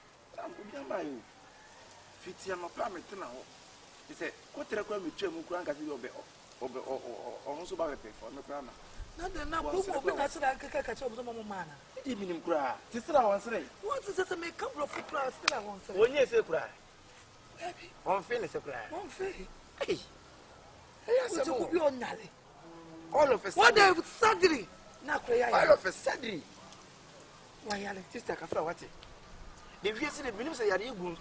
Fitia no pa me tena ho. He said, "Ko tere kwa me twam kura nka se obe so ba pepe for me kura na." Na de na ko ko bi na se na kaka ka che obo mo mana. Di minim kura. Ti sira won sere. What is it make come from kura still won sere. Onye se kura. On fait se kura. On fait. Hey. Hey, so ko bi on nyale. All of a sudden. What the surgery? Na ko ya. All of a sudden. Why yale sister ka fra wate. The we see the minim say yare egu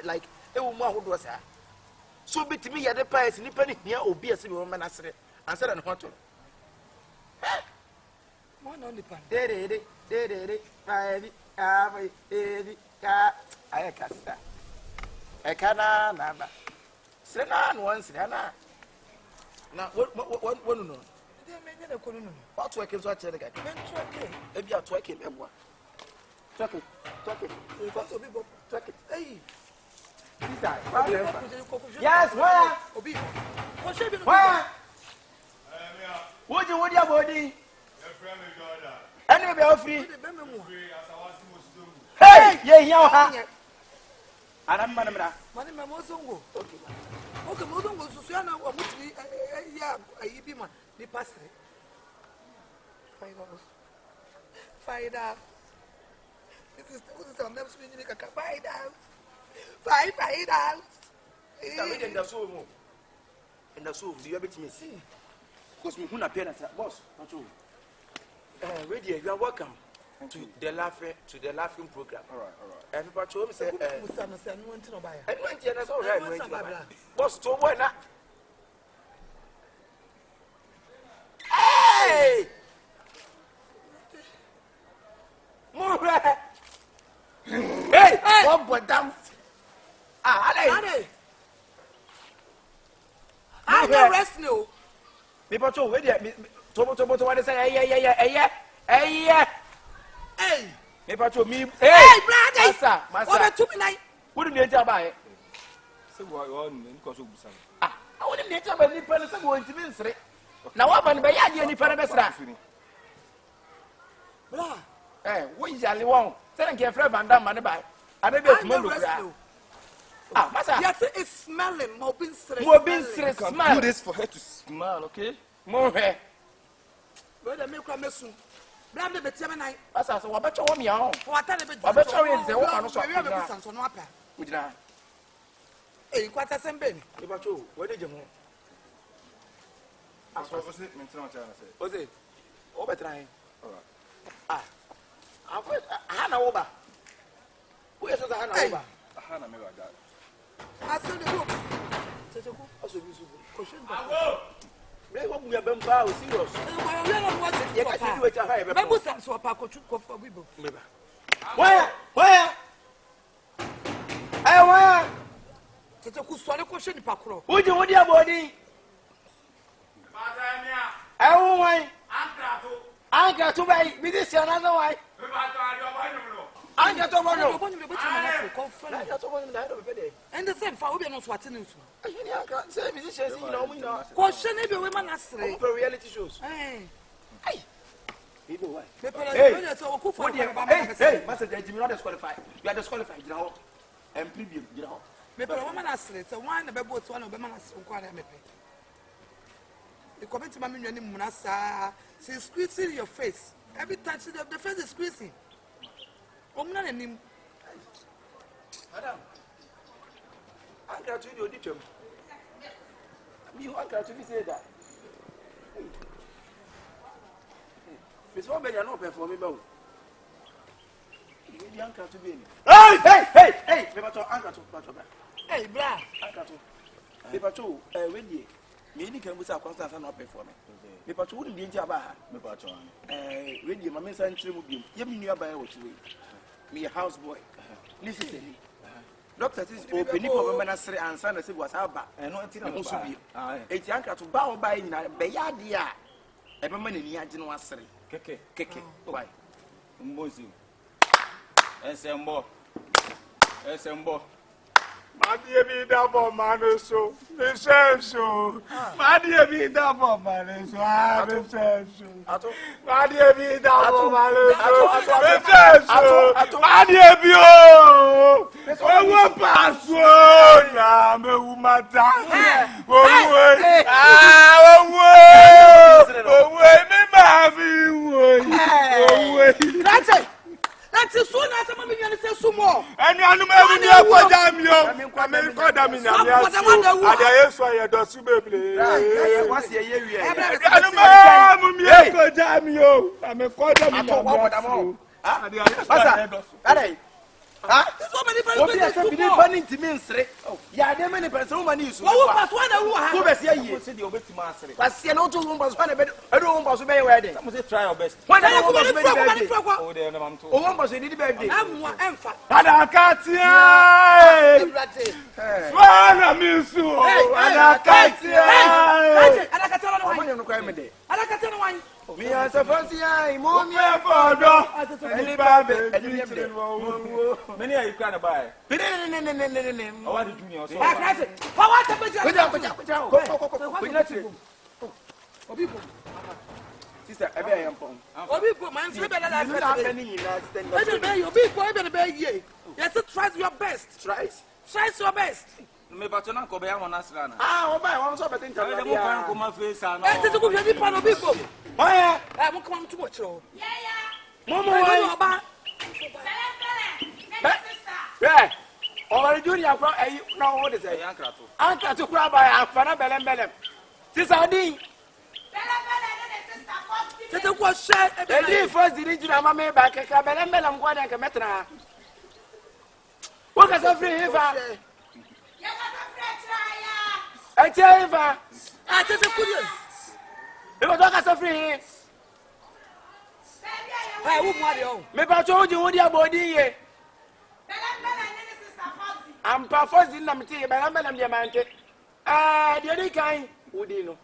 like e wo mu ahodo sa. So betimi yade pies ni pani hia obi ase be wo menasere. Answer na ho to. One on the pan. De baby edi ka ayeka sister. Ekana na ba. Sena no one sena na. Na what no. They menye na kono no. What work so ache the guy. Men twerk. E bia twerk e boa. Twerk it. You got to be bob. Twerk it. Hey. Yes, where? Obi. What should be? Where? What you body? Anyway, be all free. Hey, yeah, ha. Anam manamra. Mani memozongo. Okay, mozongo susuana wa mutbi ya ayibi ma ni pasre. Find out. This is I'm never speaking like a find out. Find out. In the soul. In the soul, do you have to see? Because me huna parents, boss. Not true. Radio, you are welcome to the laughing program. All right. And people told me say, I went to that's all right. Boss, to what now? Hey! More. Hey! What but damn? I don't rest no. People told me to what they say, Hey! People told me, Hey, brother! Massa, to me night. Wouldn't you buy it? So what on because of some. I wouldn't need to be person going to ministry. Now, what man by any parameter? Blah. Eh, what is only one? Tell him, Fred Van Damme, by. I don't know. Ah, Massa, yes, it's smelling. Mobin smell. Do this for her to smell, okay? More hair. Where the milk are soon. Blah, the better night. Massa, so what about your meow? What a bit. I bet you is the one who Would you? Hey, what a sembin. About you, where did you move? That's what was it? Mental channel said. Was it? Over trying. All right. Hannah over. Who is the Hannah over? Hannah, maybe like that. I said the book. Also, you should go. They hope we have been bow serious. Where? Would you want your body? I won't. Anchor to buy with another way. Anchor to and the same for we are not watching news. Say musicians, you know me now. Question every woman as reality shows. Hey, people, hey, Master Jimmy, not disqualified. You are disqualified, you know, and preview, you know. Maybe a woman as so one about one of the man as the comment to my million Munasa, she's squeezing your face. Every time the face is squeezing. Madam, I'm glad to do it. You want to be said that. Miss One Benny, no for me, but you uncle to be. Hey, Papato, uncle to Papato. Hey, blah, uncle to Papato, when ye, me can with our constant and not pay for me. Papato wouldn't be in Java. When you, my miss and trim would be, you mean nearby what you me a houseboy. Listen to me. Doctor says, open up when I say, and son, as it was our back. And not also be. It's uncle to bow by in a bayadia. Every man in the engine was saying, Keke, why? Mozu. Assemble. dear be double man so. The same so. My dear be double man so. I the same so. My dear be double man so. The same so. My dear be oh. Oh, what pass oh. Na me umata. Oh way. Ah oh way. Oh way me ma bi way. Oh way. That's a soon as a mammy and say some more. And you know what damn you. I mean, God, I mean, I saw you do baby. What's the year? I damn you. I'm a quarter. So many people Yeah, there many person money is. Who was one who was here? Said the obeti master. But see no two was one bed. I don't want to be wedding. Some say try your best. When I want to be wedding. Oh, there no man. Oh, one was in the birthday. I'm one emfa. Adakatia. Swana misu. Adakatia. Adakatia no one no cry me dey. Adakatia no one. Me as a fancy eye, mom, yeah, for do. Any baby, many are you crying about? Oh, what did you know? Sister, I bet I am from. Yes, try your best. Try your best. Me but not go on us. Ah, I want to be my face. I'm coming to watch you. Mama, yeah. Or junior, now what is it? Uncle to grab by Alpha Belem. Sister D. Sister was shot. The first did you mamma back a Belem Belem, one and a metra. What is a free river? I tell you, I tell you, it was not a free. I won't want maybe I told you what your body. I'm proposing them to you, but I'm a diamante. Ah, the other kind, would you know?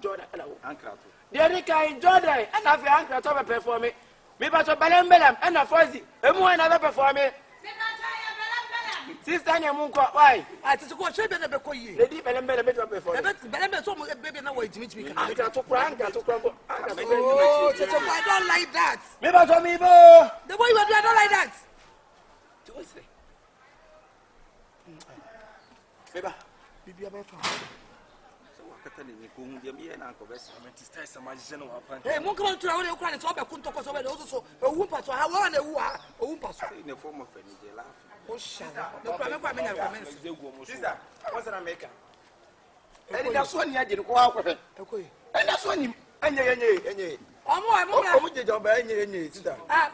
Jordan, the other kind, Jordan, and I've your uncle to perform it. Maybe I told Belem and a fuzzy, and one another perform it. Sister Munko, why? I just go shape and a becoy. Lady Belem before. Belem so much baby now wait to meet me. I got to crank, I took crumble. Oh, I don't like that. Maybe I told me, the boy, I don't like that. Beba, bibi abefa. So wakatani ni kuundia mie na nkobesa. Ametista sama jeno hapa. Eh, mungu mtu aone ukwane so abekunto ko so be so. Owumpa so ha wa na ewu ha. Owumpa so. In the form of any laugh. Oh shala. No kwa me na comments. Sister, what's na make? Eni da so ni aje ko akwe. Ekoyi. Eni da so ni enye. Omo jeje oba enye sister. Ah,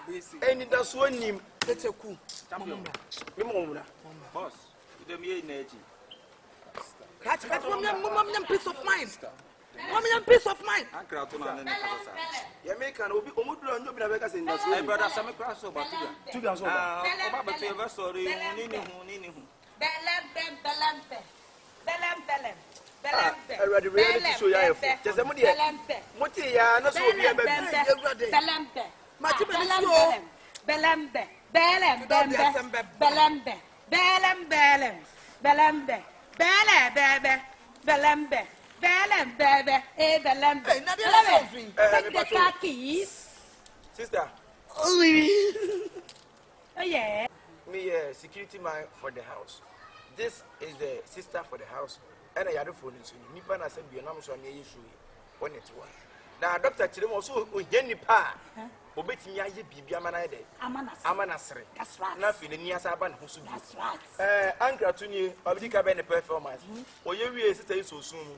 eni da so ni Kyekyeku. Champion. Me mo boss. The me energy. Catch peace of mind. Peace of mind. You make an obi omudura nyo bi na beka say ndaso. Eh brother Sami cross so ba tuga so ba. Oba ba to sorry nini hu. Belem. Already ready to show you. Just a mudi. Moti ya no so obi e ba bi. Belem. Mati be so. Belem. Take the car keys. Sister. Oh yeah. Me security man for the house. This is the sister for the house. And I had a phone so nipa na say bi na so na yesu one it one. Na doctor chire mo so o geni pa. Obetimi aye bibia mana de. Amana sere. That's right. Na fi ni asa ba ne ho so bi. That's right. Ankra to ni obidika be ne performance. Oye wie sister yi so sun mu.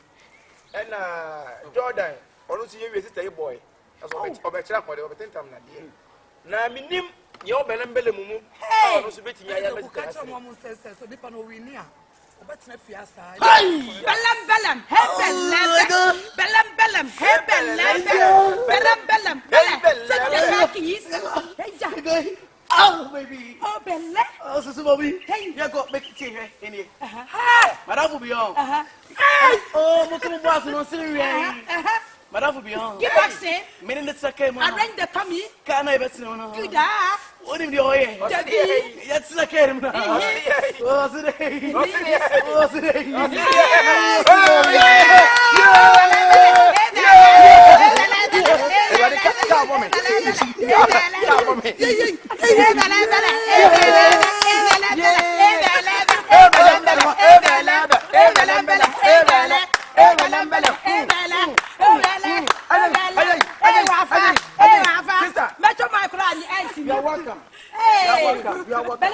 And Jordan, onu si ye wie sister yi boy. Aso obekira ko de obetentam na de. Na minim ye obelembele mumu. Onu so betimi aye be sister. Ka mo mo se so nipa no wi ni a. Obetina fi asa. Belem. Hey belem. Hey belem. Hey oh baby. Oh belle. Oh so baby. Hey, you go make it here in here. Madam will be on. Oh, mo come boss no see Madam will be on. Give us it. Me in the second. Arrange the tummy. Can I bet no. Good. Only the oil. Yes, I can. You're welcome. You are welcome.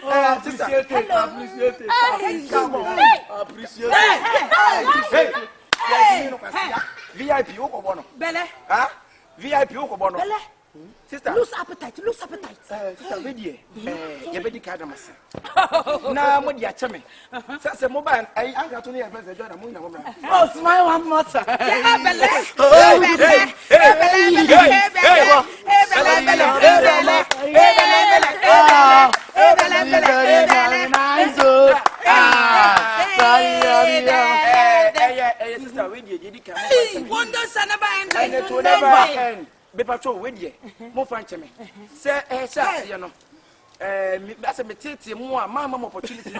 Appreciate it. Appreciate it. VIP, who go bono? Bele. Huh? VIP, who go bono? Bele. Sister. Lose appetite. Sister, ready? You better carry them. Now, what you are telling me? Say, mobile. I got to hear the job. Oh, smile one more time. Yeah, Bele. Oh, Bele. Sister, we did wonders and it will never end. Be patrol with you. More French me. Say, you know. That's a material more, mamma opportunity.